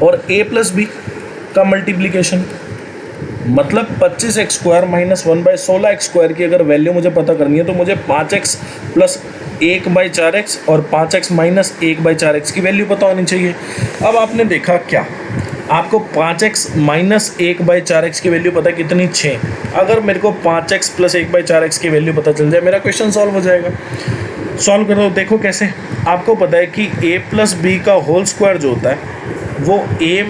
और a + b का मल्टीप्लिकेशन, मतलब 25x² - 1/16x² की अगर वैल्यू मुझे पता करनी है तो मुझे 5x + 1/4x और 5x - 1/4x की वैल्यू पता होनी चाहिए। अब आपने देखा क्या, आपको 5x - 1/4x की वैल्यू पता है कितनी 6, अगर मेरे को 5x + 1/4x की वैल्यू पता चल जाए मेरा क्वेश्चन सॉल्व हो जाएगा। सॉल्व करो, देखो कैसे। आपको पता है कि a + b का होल स्क्वायर जो होता है वो a -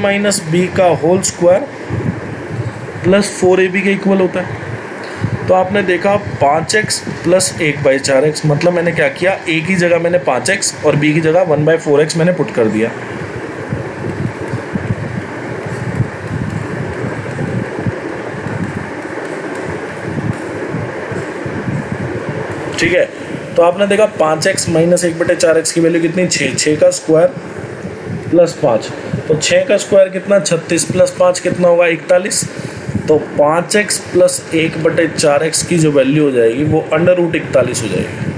b का होल स्क्वायर + 4ab के इक्वल होता है। तो आपने देखा 5x + 1/4x, मतलब मैंने क्या किया, a की जगह मैंने 5x और b की जगह 1/4x मैंने पुट कर दिया। ठीक है, तो आपने देखा 5x - 1/4x की वैल्यू कितनी 6, 6 का स्क्वायर + 5, तो 6 का स्क्वायर कितना 36 + 5 कितना होगा 41, तो 5x + 1/4x की जो वैल्यू हो जाएगी वो √41 हो जाएगी।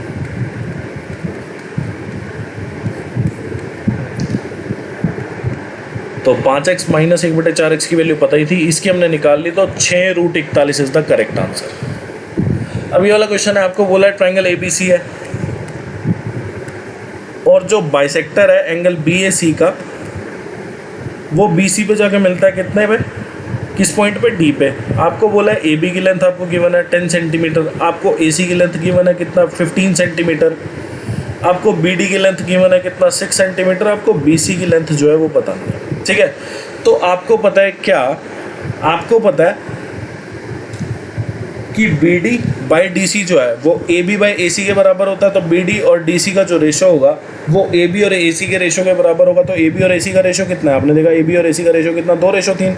तो 5x माइनस 1/4x की वैल्यू पता ही थी, इसकी हमने निकाल ली, तो 6√41 इज द करेक्ट आंसर। अब ये वाला क्वेश्चन है, आपको बोला है ट्रायंगल ABC है और जो बाइसेक्टर है एंगल BAC का वो BC पे जाके मिलता है कितने पे, किस पॉइंट पे, D पे। आपको बोला है AB की लेंथ आपको गिवन है 10 सेंटीमीटर, आपको AC की लेंथ गिवन है कितना 15 सेंटीमीटर, आपको BD की लेंथ गिवन है कितना 6 सेंटीमीटर, आपको BC की लेंथ जो है वो बतानी है। ठीक है, तो आपको पता है क्या, आपको पता है कि BD बाई DC जो है वो AB बाई AC के बराबर होता है, तो BD और DC का जो रेशो होगा वो AB और AC के रेशो के बराबर होगा। तो AB और AC का रेशो कितना है, आपने देखा AB और AC का रेशो कितना, 2:3।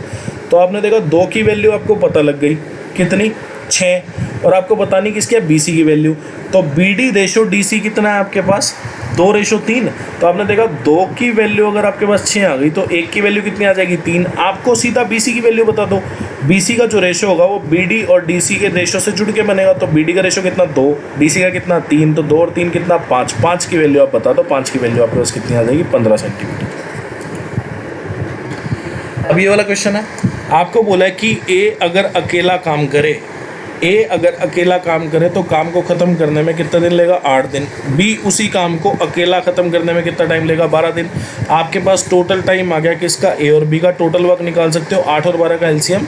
तो आपने देखा 2 की वैल्यू आपको पता लग गई कितनी, 6, और आपको बतानी किसकी है, BC की वैल्यू। तो BD रेशो DC कितना है आपके पास, 2:3। तो आपने देखा 2 की वैल्यू अगर आपके पास 6 आ गई तो 1 की वैल्यू कितनी आ जाएगी, 3। आपको सीधा BC की वैल्यू बता दो, BC का जो रेशो होगा वो BD और DC के रेशो से जुड़ के बनेगा। तो BD का रेशो कितना, 2, DC का कितना, 3, तो 2 और 3 कितना, 5। 5 की वैल्यू आप बता दो, 5 की वैल्यू आपके पास कितनी आ जाएगी, 15 सेंटीमीटर। अब ये वाला क्वेश्चन है, आपको बोला है कि A अगर अकेला काम करे, A अगर अकेला काम करे तो काम को ख़त्म करने में कितना दिन लेगा, 8 दिन। B उसी काम को अकेला ख़त्म करने में कितना टाइम लेगा, 12 दिन। आपके पास टोटल टाइम आ गया किसका, A और B का। टोटल वर्क निकाल सकते हो, 8 और 12 का LCM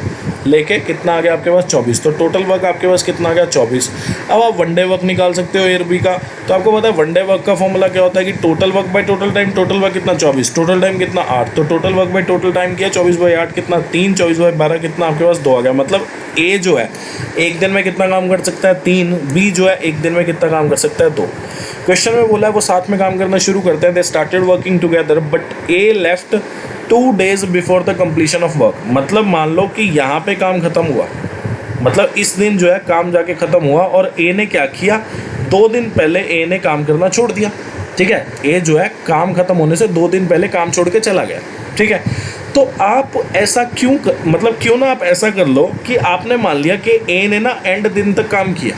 लेके कितना आ गया आपके पास, 24। तो टोटल वर्क आपके पास कितना आ गया, 24। अब आप वन डे वर्क निकाल सकते हो A और B का। तो आपको पता है वन डे वर्क का फॉर्मूला क्या होता है कि total work by total time. Total work कितना, 24, टोटल टाइम कितना, 8। तो total work by total time किया, 24/8 कितना, 3, 24/12 कितना आपके पास, 2 आ गया। मतलब A जो है एक दिन में कितना काम कर सकता है, 3। B जो है एक दिन में कितना काम कर सकता है, 2। क्वेश्चन में बोला है वो साथ में काम करना शुरू करते हैं, they started working together but A left 2 days before the completion of work. मतलब मान लो कि यहाँ पे काम खत्म हुआ, मतलब इस दिन जो है काम जाके ख़त्म हुआ और A ने क्या किया, 2 दिन पहले A ने काम करना छोड़ दिया। ठीक है, A जो है काम ख़त्म होने से 2 दिन पहले काम छोड़ के चला गया। ठीक है, तो आप ऐसा क्यों मतलब क्यों ना आप ऐसा कर लो कि आपने मान लिया कि A ने ना एंड दिन तक काम किया,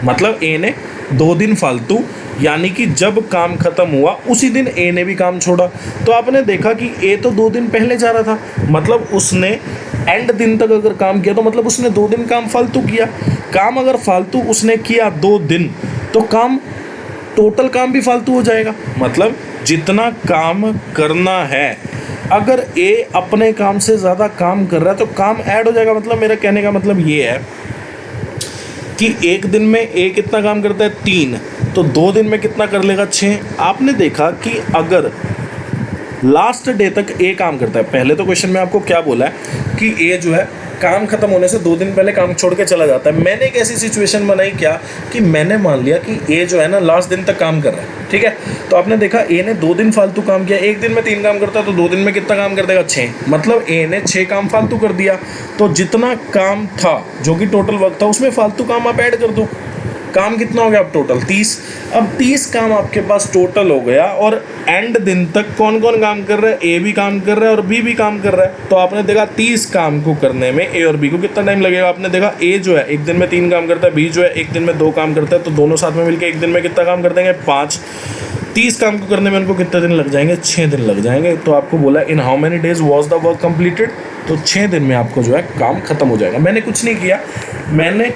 मतलब A ने 2 दिन फालतू, यानी कि जब काम खत्म हुआ उसी दिन A ने भी काम छोड़ा। तो आपने देखा कि A तो 2 दिन पहले जा रहा था, मतलब उसने एंड दिन तक अगर काम किया तो मतलब उसने 2 दिन काम फालतू किया। काम अगर फालतू उसने किया 2 दिन तो काम, टोटल काम भी फालतू हो जाएगा। मतलब जितना काम करना है, अगर A अपने काम से ज़्यादा काम कर रहा है तो काम ऐड हो जाएगा। मतलब मेरा कहने का मतलब ये है कि एक दिन में A कितना काम करता है, 3, तो 2 दिन में कितना कर लेगा, 6। आपने देखा कि अगर लास्ट डे तक A काम करता है, पहले तो क्वेश्चन में आपको क्या बोला है कि A जो है काम खत्म होने से 2 दिन पहले काम छोड़ के चला जाता है। मैंने एक ऐसी सिचुएशन बनाई क्या कि मैंने मान लिया कि A जो है ना लास्ट दिन तक काम कर रहा है। ठीक है, तो आपने देखा A ने 2 दिन फालतू काम किया, एक दिन में 3 काम करता है तो 2 दिन में कितना काम कर देगा, 6। मतलब A ने 6 काम फालतू कर दिया। तो जितना काम था जो कि टोटल वर्क था उसमें फालतू काम आप ऐड कर दो, काम कितना हो गया अब टोटल, 30। अब 30 काम आपके पास टोटल हो गया और एंड दिन तक कौन कौन काम कर रहा है, A भी काम कर रहा है और B भी काम कर रहा है। तो आपने देखा 30 काम को करने में A और B को कितना टाइम लगेगा। आपने देखा A जो है एक दिन में 3 काम करता है, B जो है एक दिन में 2 काम करता है, तो दोनों साथ में मिलकर एक दिन में कितना काम कर देंगे, 5। 30 काम को करने में उनको कितने दिन लग जाएंगे, 6 दिन लग जाएंगे। तो आपको बोला in how many days was the work completed, तो 6 दिन में आपको जो है काम खत्म हो जाएगा। मैंने कुछ नहीं किया, मैंने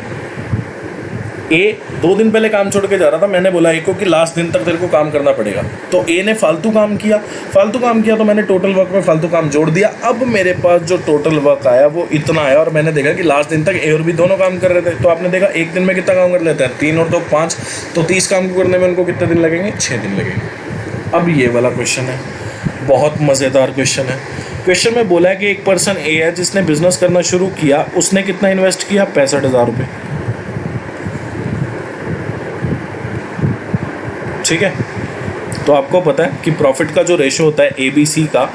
A 2 दिन पहले काम छोड़ के जा रहा था, मैंने बोला A को कि लास्ट दिन तक तेरे को काम करना पड़ेगा। तो A ने फालतू काम किया तो मैंने टोटल वर्क में फालतू काम जोड़ दिया। अब मेरे पास जो टोटल वर्क आया वो इतना आया और मैंने देखा कि लास्ट दिन तक A और B दोनों काम कर रहे थे। तो आपने देखा एक दिन में कितना काम कर लेता है, 3 और 2 5, तो 30 काम को करने में उनको कितने दिन लगेंगे, 6 दिन लगेंगे। अब ये वाला क्वेश्चन है, बहुत मज़ेदार क्वेश्चन है। क्वेश्चन में बोला है कि एक पर्सन A है जिसने बिजनेस करना शुरू किया, उसने कितना इन्वेस्ट किया, 65,000 रुपये। ठीक है, तो आपको पता है कि प्रॉफिट का जो रेशो होता है ABC का,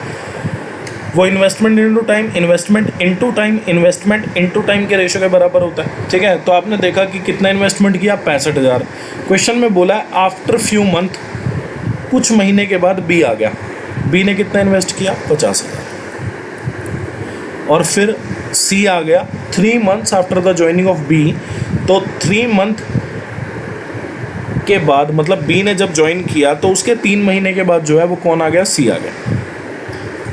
वो investment into time, investment into time, investment into time के रेशो के बराबर होता है। ठीक है, तो आपने देखा कि कितना इन्वेस्टमेंट किया, 65,000। क्वेश्चन में बोला है आफ्टर फ्यू मंथ, कुछ महीने के बाद B आ गया, B ने कितना इन्वेस्ट किया, 50,000। और फिर C आ गया 3 months after the joining of B, तो 3 month के बाद, मतलब B ने जब ज्वाइन किया तो उसके 3 महीने के बाद जो है वो कौन आ गया, C आ गया।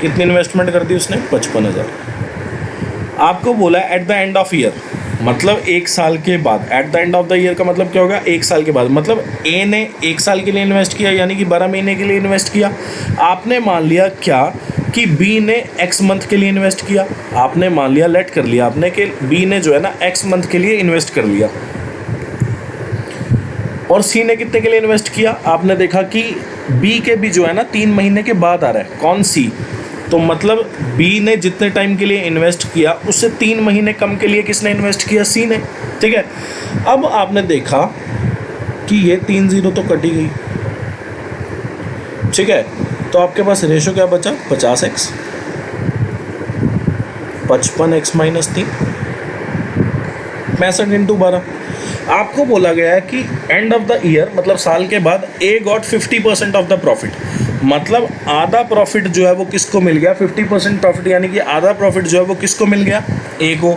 कितनी इन्वेस्टमेंट कर दी उसने? 55,000। आपको बोला at the end of year, मतलब एक साल के बाद। At the end of the year का मतलब क्या होगा? एक साल के बाद। मतलब ए ने एक साल के लिए इन्वेस्ट किया, यानी कि 12 महीने के लिए इन्वेस्ट किया। आपने मान लिया क्या कि बी ने एक्स मंथ के लिए इन्वेस्ट किया। आपने मान लिया, लेट कर लिया आपने कि बी ने जो है ना एक्स मंथ के लिए इन्वेस्ट कर लिया। और सी ने कितने के लिए इन्वेस्ट किया? आपने देखा कि बी के भी जो है ना 3 महीने के बाद आ रहा है। कौन? सी। तो मतलब बी ने जितने टाइम के लिए इन्वेस्ट किया उससे 3 महीने कम के लिए किसने इन्वेस्ट किया? सी ने। ठीक है। अब आपने देखा कि ये 3 0 तो कटी गई। ठीक है, तो आपके पास रेशो क्या बचा? 50x, 55x minus 3, 65 into 12। आपको बोला गया है कि एंड ऑफ द ईयर मतलब साल के बाद ए गॉट 50% ऑफ द प्रॉफिट। मतलब आधा प्रॉफिट जो है वो किसको मिल गया? 50% प्रॉफिट, यानी कि आधा प्रॉफिट जो है वो किसको मिल गया? ए को,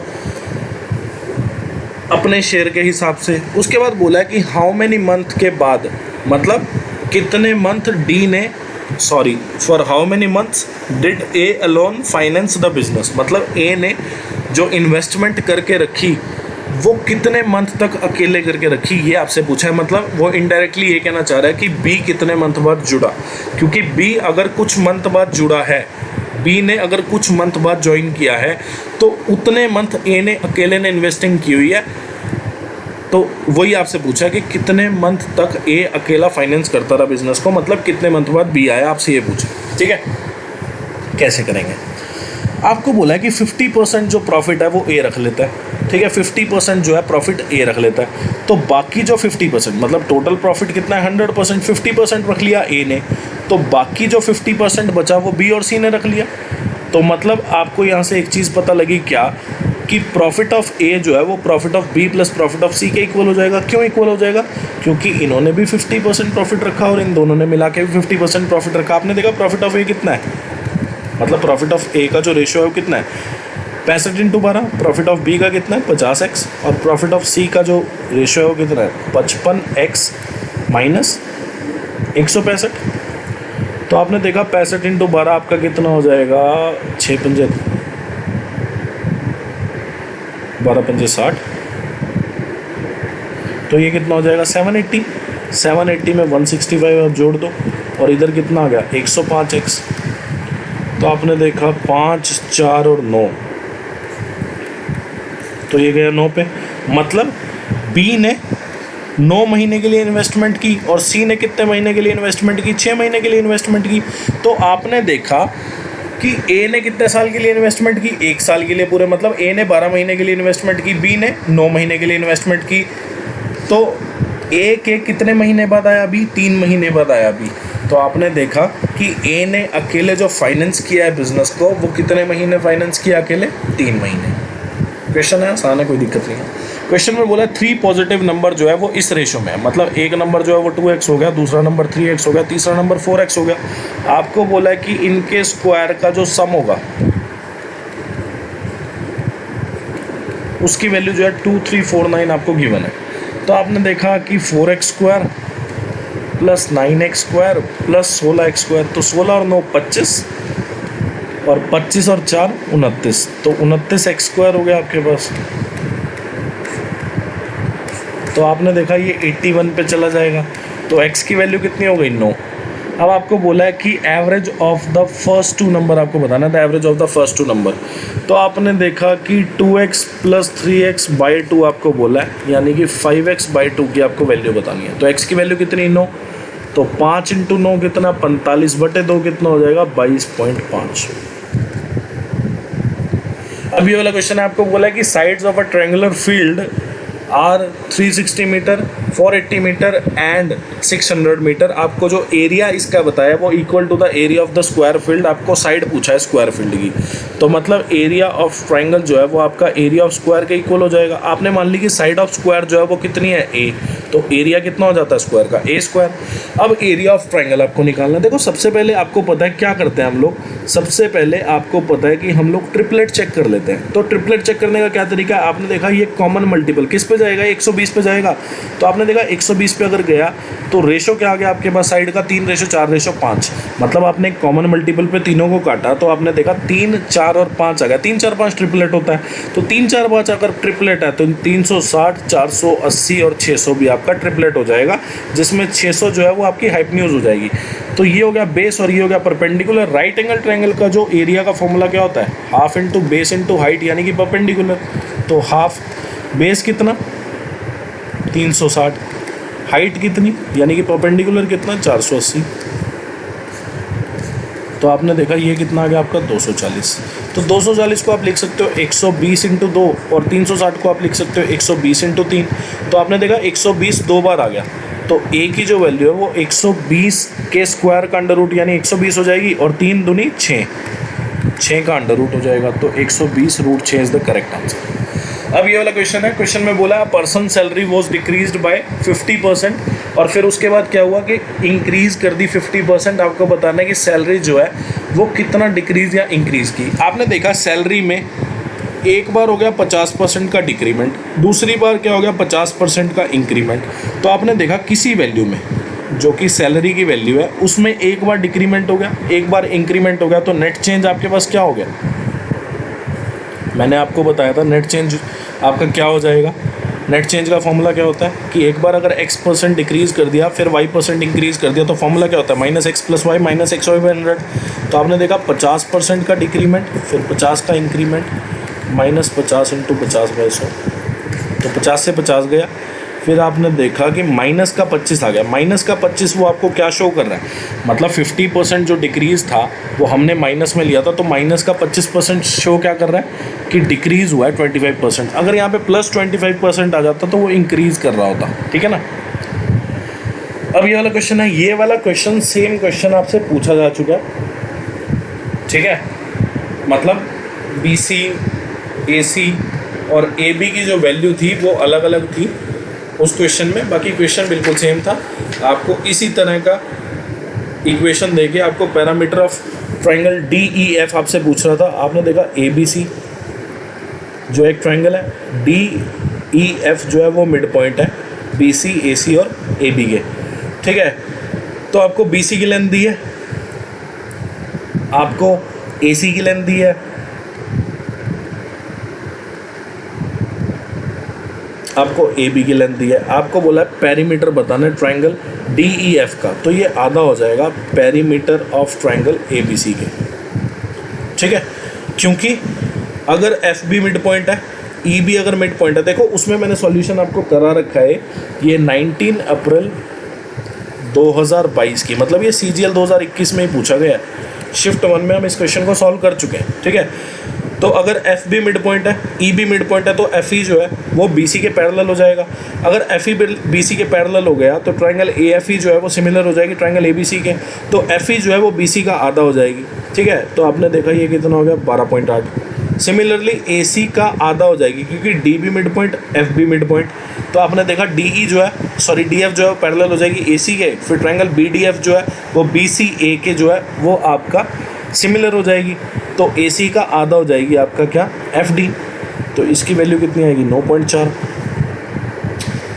अपने शेयर के हिसाब से। उसके बाद बोला है कि हाउ मेनी मंथ के बाद, मतलब कितने मंथ डी ने, sorry, for how many months did A alone finance the business. मतलब ए ने जो इन्वेस्टमेंट करके रखी वो कितने मंथ तक अकेले करके रखी, ये आपसे पूछा है। मतलब वो इनडायरेक्टली ये कहना चाह रहा है कि बी कितने मंथ बाद जुड़ा, क्योंकि बी अगर कुछ मंथ बाद जुड़ा है, बी ने अगर कुछ मंथ बाद ज्वाइन किया है, तो उतने मंथ ए ने अकेले ने इन्वेस्टिंग की हुई है। तो वही आपसे पूछा कि कितने मंथ तक ए अकेला फाइनेंस करता रहा बिजनेस को, मतलब कितने मंथ बाद बी आया, आपसे ये पूछा। ठीक है, कैसे करेंगे? आपको बोला है कि 50% जो प्रॉफिट है वो ए रख लेता है। ठीक है, 50% जो है प्रॉफिट ए रख लेता है। तो बाकी जो 50%, मतलब टोटल प्रॉफिट कितना है? 100%। 50% रख लिया ए ने, तो बाकी जो 50% बचा वो बी और सी ने रख लिया। तो मतलब आपको यहाँ से एक चीज़ पता लगी क्या, कि प्रॉफिट ऑफ ए जो है वो profit of B plus profit of C के इक्वल हो जाएगा। क्यों इक्वल हो जाएगा? क्योंकि इन्होंने भी 50% प्रॉफिट रखा और इन दोनों ने मिला के भी 50% प्रॉफिट रखा। आपने देखा प्रॉफिट ऑफ ए कितना है, मतलब प्रॉफिट ऑफ ए का जो रेशियो है वो कितना है? 65 इंटू 12। प्रॉफिट ऑफ बी का कितना है? 50x। और प्रॉफिट ऑफ सी का जो रेशियो है वो कितना है? 55x minus 165। तो आपने देखा 65 इंटू 12 आपका कितना हो जाएगा? 6 पंजे 12 पंजे 60। तो ये कितना हो जाएगा? 780। 780 में 165 आप जोड़ दो, और इधर कितना आ गया? 105x। तो आपने देखा 5, 4 और 9, तो ये गया 9 पे। मतलब बी ने 9 महीने के लिए इन्वेस्टमेंट की और सी ने कितने महीने के लिए इन्वेस्टमेंट की? 6 महीने के लिए इन्वेस्टमेंट की। तो आपने देखा कि ए ने कितने साल के लिए इन्वेस्टमेंट की? 1 साल के लिए पूरे। मतलब ए ने 12 महीने के लिए इन्वेस्टमेंट की, बी ने 9 महीने के लिए इन्वेस्टमेंट की। तो ए के कितने महीने बाद आया बी? 3 महीने बाद आया बी। तो आपने देखा कि ए ने अकेले जो फाइनेंस किया है बिजनेस को, वो कितने महीने फाइनेंस किया अकेले? 3 महीने। क्वेश्चन है, आसान है, कोई दिक्कत नहीं है। क्वेश्चन में बोला 3 पॉजिटिव नंबर जो है वो इस रेशो में है। मतलब एक नंबर जो है वो 2x हो गया, दूसरा नंबर 3x हो गया, तीसरा नंबर 4x हो गया। आपको बोला है कि इनके स्क्वायर का जो सम होगा उसकी वैल्यू जो है 2349 आपको गिवन है। तो आपने देखा कि 4x square plus 9x square plus 16x square, तो 16 और 9 25, और 25 और 4 29, तो 29x स्क्वायर हो गया आपके पास। तो आपने देखा ये 81 पे चला जाएगा। तो x की वैल्यू कितनी हो गई? 9। अब आपको बोला है कि average of the first 2 number आपको बताना था, average of the first 2 number. तो आपने देखा कि 2x प्लस 3x बाई 2 आपको बोला है, यानी कि 5x बाई 2 की आपको वैल्यू बतानी है। तो x की वैल्यू कितनी? 9। तो 5 इंटू 9 कितना? 45 बटे 2 कितना हो जाएगा? 22.5। अब ये वाला क्वेश्चन है, आपको बोला है कि sides of a triangular field are 360 metre, 480 metre and 600 metre. आपको जो एरिया इसका बताया वो equal to the area of the square field. आपको साइड पूछा है स्क्वायर फील्ड की, तो मतलब एरिया ऑफ ट्रायंगल जो है वो आपका एरिया ऑफ स्क्वायर के इक्वल हो जाएगा। आपने मान ली कि साइड ऑफ स्क्वायर जो है वो कितनी है? ए। तो एरिया कितना हो जाता है स्क्वायर का? ए स्क्वायर। अब एरिया ऑफ ट्रायंगल आपको निकालना है। देखो सबसे पहले आपको पता है क्या करते हैं हम लोग, सबसे पहले आपको पता है कि हम लोग ट्रिपलेट चेक कर लेते हैं। तो ट्रिपलेट चेक करने का क्या तरीका है? आपने देखा ये कॉमन मल्टीपल किस पे जाएगा, 120 पे जाएगा। तो आपने देखा 120 पे अगर गया तो रेशो क्या आ गया आपके पास साइड का, 3:4:5। मतलब आपने एक कॉमन मल्टीपल पे तीनों को काटा तो आपने देखा 3, 4 और 5 आ गया। 3, 4, 5 ट्रिपलेट होता है, तो 3, 4, 5 अगर ट्रिपलेट है तो 360, 480 और 600 भी आपका ट्रिपलेट हो जाएगा, जिसमें 600 जो है वो आपकी हाइपोटेन्यूज हो जाएगी। तो ये हो गया बेस और ये हो गया परपेंडिकुलर। राइट एंगल ट्रायंगल का जो एरिया का फॉर्मूला क्या होता है, half into base into height यानी कि परपेंडिकुलर। तो हाफ बेस कितना 360, हाइट कितनी यानी कि परपेंडिकुलर कितना 480। तो आपने देखा ये कितना आ गया आपका 240। तो 240 को आप लिख सकते हो 120 इंटू 2 और 360 को आप लिख सकते हो 120 इंटू 3। तो आपने देखा 120 दो बार आ गया, तो ए की जो वैल्यू है वो 120 के स्क्वायर का अंडर रूट यानी 120 हो जाएगी, और 3 दूनी 6 का अंडर रूट हो जाएगा। तो 120√6 इज द करेक्ट आंसर। अब ये वाला क्वेश्चन है, क्वेश्चन में बोला person salary was decreased bye 50%, और फिर उसके बाद क्या हुआ कि इंक्रीज कर दी 50%। आपको बताना है कि सैलरी जो है वो कितना डिक्रीज या इंक्रीज की। आपने देखा सैलरी में एक बार हो गया 50% का डिक्रीमेंट, दूसरी बार क्या हो गया 50% का इंक्रीमेंट। तो आपने देखा किसी वैल्यू में जो कि सैलरी की वैल्यू है उसमें एक बार डिक्रीमेंट हो गया, एक बार इंक्रीमेंट हो गया, तो नेट चेंज आपके पास क्या हो गया, मैंने आपको बताया था नेट चेंज आपका क्या हो जाएगा। नेट चेंज का फॉर्मूला क्या होता है कि एक बार अगर x% डिक्रीज़ कर दिया फिर y% इंक्रीज़ कर दिया तो फॉर्मूला क्या होता है -x + y -x/100। तो आपने देखा 50% का डिक्रीमेंट फिर 50 का इंक्रीमेंट -50 × 50/100, तो 50 से 50 गया। फिर आपने देखा कि माइनस का 25 आ गया। माइनस का 25 वो आपको क्या शो कर रहा है, मतलब 50% जो डिक्रीज़ था वो हमने माइनस में लिया था, तो माइनस का 25% शो क्या कर रहा है कि डिक्रीज़ हुआ है 25%। अगर यहाँ पे प्लस 25% आ जाता तो वो इंक्रीज़ कर रहा होता, ठीक है ना। अब ये वाला क्वेश्चन है, ये वाला क्वेश्चन सेम क्वेश्चन आपसे पूछा जा चुका है, ठीक है। मतलब BC, AC और AB की जो वैल्यू थी वो अलग अलग थी उस क्वेश्चन में, बाकी क्वेश्चन बिल्कुल सेम था। आपको इसी तरह का इक्वेशन देके आपको पैरामीटर ऑफ ट्रायंगल DEF आपसे पूछ रहा था। आपने देखा ABC जो एक ट्रायंगल है, DEF जो है वो मिड पॉइंट है BC, AC और AB के, ठीक है। तो आपको BC की लेंथ दी है, आपको AC की लेंथ दी है, आपको AB की लेंथ दी है, आपको बोला है पेरीमीटर बताना है ट्रायंगल DEF का, तो ये आधा हो जाएगा पेरीमीटर ऑफ ट्रायंगल ABC के, ठीक है। क्योंकि अगर FB मिड पॉइंट है, EB अगर मिड पॉइंट है, देखो उसमें मैंने सॉल्यूशन आपको करा रखा है, ये 19 अप्रैल 2022 की, मतलब ये CGL 2021 में ही पूछा गया है। शिफ्ट 1 में हम इस क्वेश्चन को सॉल्व कर चुके हैं, ठीक है। तो अगर FB मिड पॉइंट है, EB मिड पॉइंट है, तो FE जो है वो BC के पैरेलल हो जाएगा। अगर FE BC के पैरेलल हो गया तो ट्रायंगल AFE जो है वो सिमिलर हो जाएगी ट्रायंगल ABC के, तो FE जो है वो BC का आधा हो जाएगी, ठीक है। तो आपने देखा ये कितना हो गया 12.8। सिमिलरली AC का आधा हो जाएगी क्योंकि DB mid point, FB mid point, तो आपने देखा DE जो है DF जो है पैरेलल हो जाएगी AC के, फिर ट्रायंगल BDF जो है वो BCA के जो है वो आपका सिमिलर हो जाएगी, तो AC का आधा हो जाएगी आपका क्या FD, तो इसकी वैल्यू कितनी आएगी 9.4,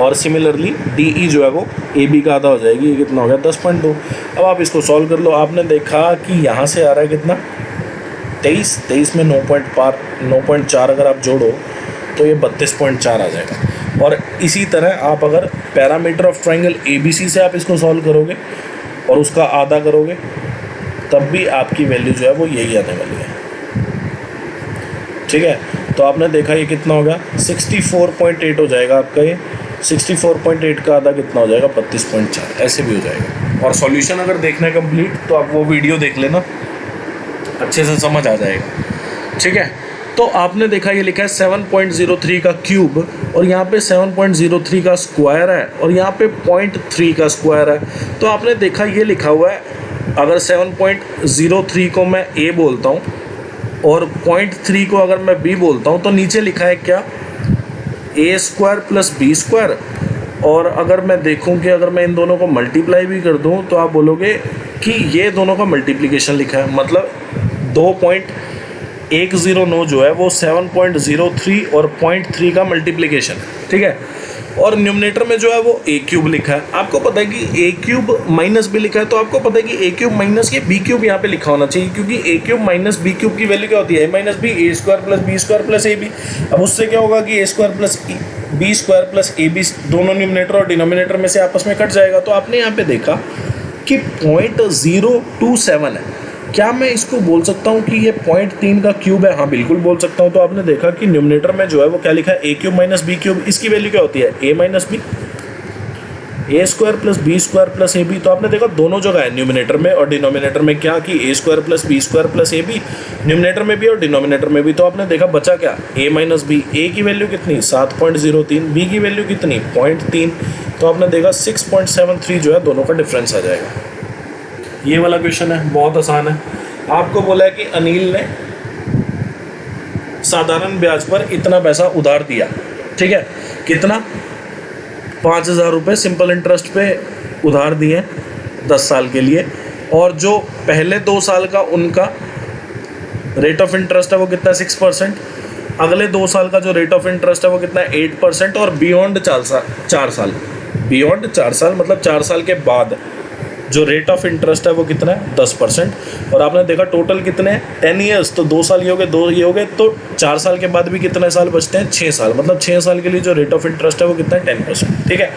और सिमिलरली DE जो है वो AB का आधा हो जाएगी, ये कितना हो गया 10.2। अब आप इसको सॉल्व कर लो। आपने देखा कि यहाँ से आ रहा है कितना 23 में 9.4 अगर आप जोड़ो तो ये 32.4 आ जाएगा। और इसी तरह आप अगर पैरामीटर ऑफ ट्रायंगल ABC से आप इसको सॉल्व करोगे और उसका आधा करोगे तब भी आपकी वैल्यू जो है वो यही आने वाली है, ठीक है। तो आपने देखा ये कितना होगा 64.8 हो जाएगा आपका, ये 64.8 का आधा कितना हो जाएगा 32.4, ऐसे भी हो जाएगा। और सॉल्यूशन अगर देखना है कंप्लीट तो आप वो वीडियो देख लेना, अच्छे से समझ आ जाएगा, ठीक है। तो आपने देखा ये लिखा है 7.03 का क्यूब, और यहाँ पे 7.03 का स्क्वायर है, और यहाँ पे 0.3 का स्क्वायर है। तो आपने देखा ये लिखा हुआ है, अगर 7.03 को मैं A बोलता हूँ और 0.3 को अगर मैं B बोलता हूँ तो नीचे लिखा है क्या A² + B²। और अगर मैं देखूँ कि अगर मैं इन दोनों को मल्टीप्लाई भी कर दूँ तो आप बोलोगे कि ये दोनों का मल्टीप्लिकेशन लिखा है, मतलब 109 जो है वो 7.03 और 0.3 का मल्टीप्लिकेशन है, ठीक है। और न्यूमरेटर में जो है वो ए क्यूब लिखा है। आपको पता है कि ए क्यूब माइनस बी लिखा है, तो आपको पता है कि ए क्यूब माइनस ये बी क्यूब यहाँ पे लिखा होना चाहिए, क्योंकि A cube minus B cube की वैल्यू क्या होती है, A minus B, A square plus B square plus A B. अब उससे क्या होगा कि A square plus B square plus A B दोनों न्यूमरेटर और डिनोमिनेटर में से आपस में कट जाएगा। तो आपने यहाँ पे देखा कि 0.027 है। क्या मैं इसको बोल सकता हूँ कि ये 0.3 का क्यूब है? हाँ बिल्कुल बोल सकता हूँ। तो आपने देखा कि न्यूमरेटर में जो है वो क्या लिखा है, A cube minus B cube. इसकी वैल्यू क्या होती है, A minus B, A square plus B square plus A B. तो आपने देखा दोनों जगह है, न्यूमरेटर में और डिनोमिनेटर में, क्या कि A square plus B square plus A B, numerator में भी और डिनोमिनेटर में भी। तो आपने देखा बचा क्या, ए माइनस बी। ए की वैल्यू कितनी, 7.03, बी की वैल्यू कितनी, 0.3। तो आपने देखा 6.73 जो है दोनों का डिफरेंस आ जाएगा। ये वाला क्वेश्चन है, बहुत आसान है। आपको बोला है कि अनिल ने साधारण ब्याज पर इतना पैसा उधार दिया, ठीक है। कितना, 5,000 रुपये सिंपल इंटरेस्ट पे उधार दिए 10 साल के लिए। और जो पहले 2 साल का उनका रेट ऑफ इंटरेस्ट है वो कितना है, 6%। अगले 2 साल का जो रेट ऑफ इंटरेस्ट है वो कितना है, 8%। और बियॉन्ड 4 साल, बियॉन्ड 4 साल मतलब 4 साल के बाद जो रेट ऑफ इंटरेस्ट है वो कितना है, 10%। और आपने देखा टोटल कितने हैं, 10 ईयर्स। तो 2 साल ये हो गए, 2 ये हो गए, तो 4 साल के बाद भी कितने साल बचते हैं, 6 साल। मतलब 6 साल के लिए जो रेट ऑफ इंटरेस्ट है वो कितना है, 10%, ठीक है।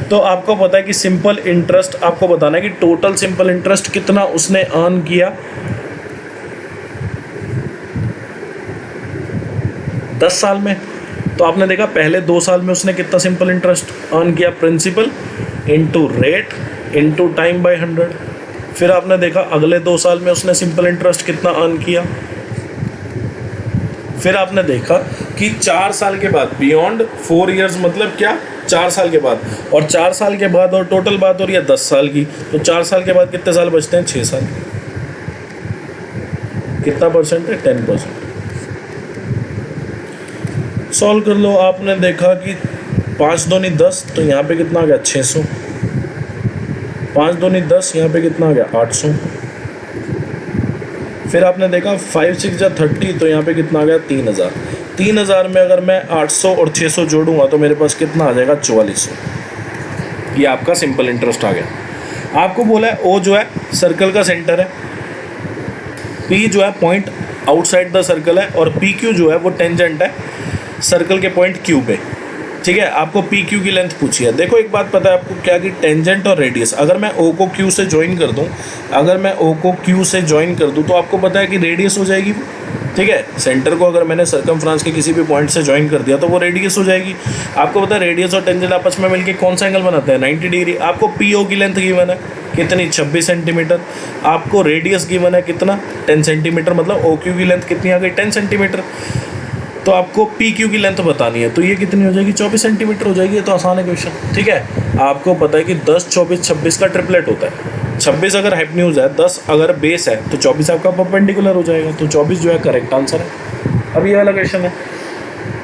तो आपको पता है कि सिंपल इंटरेस्ट, आपको बताना है कि टोटल सिंपल इंटरेस्ट कितना उसने अर्न किया 10 साल में। तो आपने देखा पहले 2 साल में उसने कितना सिंपल इंटरेस्ट अर्न किया, principal into rate into time by 100। फिर आपने देखा अगले 2 साल में उसने सिंपल इंटरेस्ट कितना अर्न किया। फिर आपने देखा कि 4 साल के बाद, बियॉन्ड 4 इयर्स मतलब क्या, 4 साल के बाद। और 4 साल के बाद और टोटल बात हो रही है 10 साल की, तो 4 साल के बाद कितने साल बचते हैं, 6 साल। कितना परसेंट है, 10%। सॉल्व कर लो। आपने देखा कि 5 दूनी 10, तो यहाँ पे कितना आ गया, 600। 5 दूनी 10, यहाँ पे कितना आ गया, 800। फिर आपने देखा 5 6 या 30, तो यहाँ पे कितना आ गया, 3000। 3000 में अगर मैं 800 और 600 जोड़ूंगा तो मेरे पास कितना आ जाएगा, 4400। ये आपका सिंपल इंटरेस्ट आ गया। आपको बोला है ओ जो है सर्कल का सेंटर है, पी जो है पॉइंट आउटसाइड द सर्कल है, और पी क्यू जो है वो टेंजेंट है सर्कल के पॉइंट क्यू पे, ठीक है। आपको पी क्यू की लेंथ पूछी है। देखो एक बात पता है आपको क्या, कि टेंजेंट और रेडियस, अगर मैं ओ को क्यू से ज्वाइन कर दूं, अगर मैं ओ को क्यू से ज्वाइन कर दूं तो आपको पता है कि रेडियस हो जाएगी, ठीक है। सेंटर को अगर मैंने सर्कमफ्रेंस के किसी भी पॉइंट से ज्वाइन कर दिया तो वो रेडियस हो जाएगी। आपको पता है रेडियस और टेंजेंट आपस में मिलकर कौन सा एंगल बनाते हैं, 90 डिग्री। आपको पी ओ की लेंथ गिवन है कितनी, 26 सेंटीमीटर। आपको रेडियस गिवन है कितना, 10 सेंटीमीटर। मतलब ओ क्यू की लेंथ कितनी आ गई, 10 सेंटीमीटर। तो आपको पी क्यू की लेंथ बतानी है, तो ये कितनी हो जाएगी, 24 सेंटीमीटर हो जाएगी। ये तो आसान है क्वेश्चन, ठीक है। आपको पता है कि 10 24 26 का ट्रिपलेट होता है। 26 अगर हाइपोटेन्यूज है, 10 अगर बेस है, तो 24 आपका परपेंडिकुलर हो जाएगा। तो 24 जो है करेक्ट आंसर है। अब ये वाला क्वेश्चन है।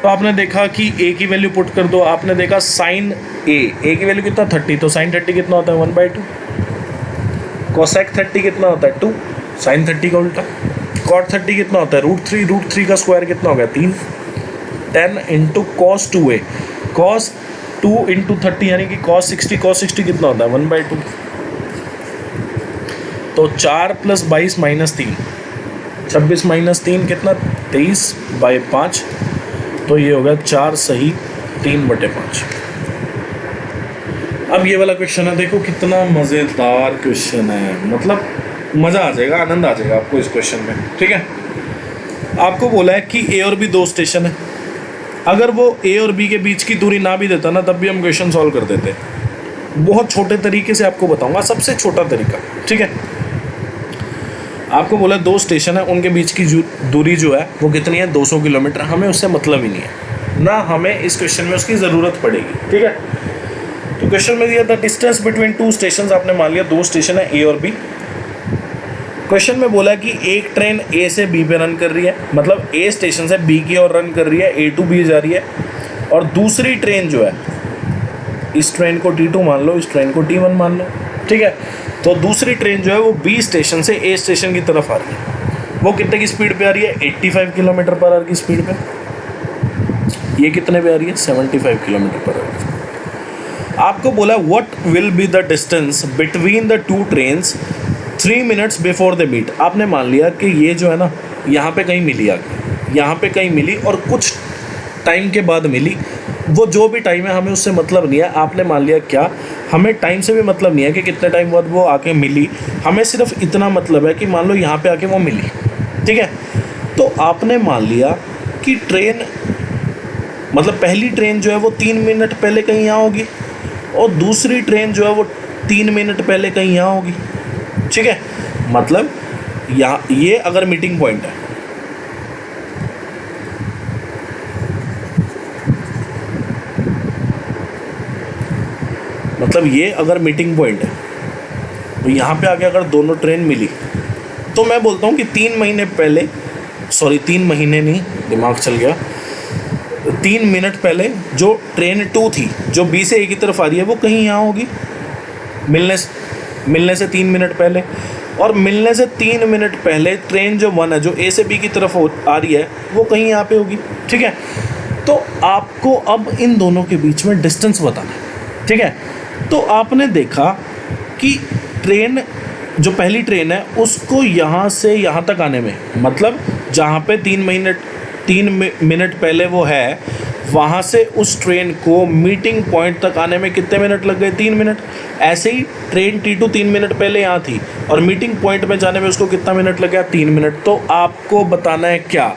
तो आपने देखा कि ए की वैल्यू पुट कर दो। आपने देखा साइन ए की वैल्यू कितना, 30। तो साइन 30 कितना होता है, 1/2। कोसेक 30 कितना होता है, 2। साइन 30 का उल्टा। कॉट 30 कितना होता है, √3। √3 का स्क्वायर कितना हो गया, 3। 10 into cos 2a, cos 2 into 30 यानी कि कॉस 60। कॉस 60 कितना होता है, 1/2। तो 4 + 22 - 3, 26 - 3 कितना, 23/5। तो ये होगा 4 सही 3/5। अब ये वाला क्वेश्चन है, देखो कितना मज़ेदार क्वेश्चन है, मतलब मज़ा आ जाएगा, आनंद आ जाएगा आपको इस क्वेश्चन में, ठीक है। आपको बोला है कि ए और बी 2 स्टेशन है। अगर वो ए और बी के बीच की दूरी ना भी देता ना, तब भी हम क्वेश्चन सॉल्व कर देते। बहुत छोटे तरीके से आपको बताऊंगा, सबसे छोटा तरीका, ठीक है। आपको बोला 2 स्टेशन है, उनके बीच की दूरी जो है वो कितनी है, 200 किलोमीटर। हमें उससे मतलब ही नहीं है ना, हमें इस क्वेश्चन में उसकी ज़रूरत पड़ेगी, ठीक है। तो क्वेश्चन में दिया था डिस्टेंस बिटवीन 2 स्टेशन। आपने मान लिया 2 स्टेशन है, ए और बी। क्वेश्चन में बोला कि एक ट्रेन ए से बी पे रन कर रही है, मतलब ए स्टेशन से बी की ओर रन कर रही है, ए टू बी जा रही है। और दूसरी ट्रेन जो है, इस ट्रेन को T2 मान लो, इस ट्रेन को T1 मान लो, ठीक है। तो दूसरी ट्रेन जो है वो बी स्टेशन से ए स्टेशन की तरफ आ रही है। वो कितने की स्पीड पे आ रही है, 85 किलोमीटर पर आवर की स्पीड पे। ये कितने पे आ रही है, 75 किलोमीटर पर आवर। आपको बोला what will be the distance between the two trains 3 minutes before the meet. आपने मान लिया कि ये जो है ना यहाँ पे कहीं मिली आगे, यहाँ पे कहीं मिली और कुछ टाइम के बाद मिली। वो जो भी टाइम है हमें उससे मतलब नहीं है। आपने मान लिया क्या, हमें टाइम से भी मतलब नहीं है कि कितने टाइम बाद वो आके मिली, हमें सिर्फ इतना मतलब है कि मान लो यहाँ पे आके वो मिली, ठीक है। तो आपने मान लिया कि ट्रेन मतलब पहली ट्रेन जो है वो 3 मिनट पहले कहीं यहाँ होगी और दूसरी ट्रेन जो है वो 3 मिनट पहले कहीं यहाँ होगी, ठीक है। मतलब यहाँ ये अगर मीटिंग पॉइंट है, मतलब ये अगर मीटिंग पॉइंट है तो यहाँ पे आके अगर दोनों ट्रेन मिली तो मैं बोलता हूँ कि 3 महीने पहले, सॉरी 3 महीने नहीं, दिमाग चल गया, 3 मिनट पहले जो ट्रेन 2 थी जो बी से ए की तरफ आ रही है वो कहीं यहाँ होगी मिलने से 3 मिनट पहले, और मिलने से 3 मिनट पहले ट्रेन जो 1 है जो ए से बी की तरफ आ रही है वो कहीं यहाँ पे होगी, ठीक है। तो आपको अब इन दोनों के बीच में डिस्टेंस बताना है, ठीक है। तो आपने देखा कि ट्रेन जो पहली ट्रेन है उसको यहाँ से यहाँ तक आने में, मतलब जहाँ पे 3 मिनट पहले वो है वहाँ से उस ट्रेन को मीटिंग पॉइंट तक आने में कितने मिनट लग गए, 3 मिनट। ऐसे ही ट्रेन T2 3 मिनट पहले यहाँ थी और मीटिंग पॉइंट में जाने में उसको कितना मिनट लग गया, 3 मिनट। तो आपको बताना है क्या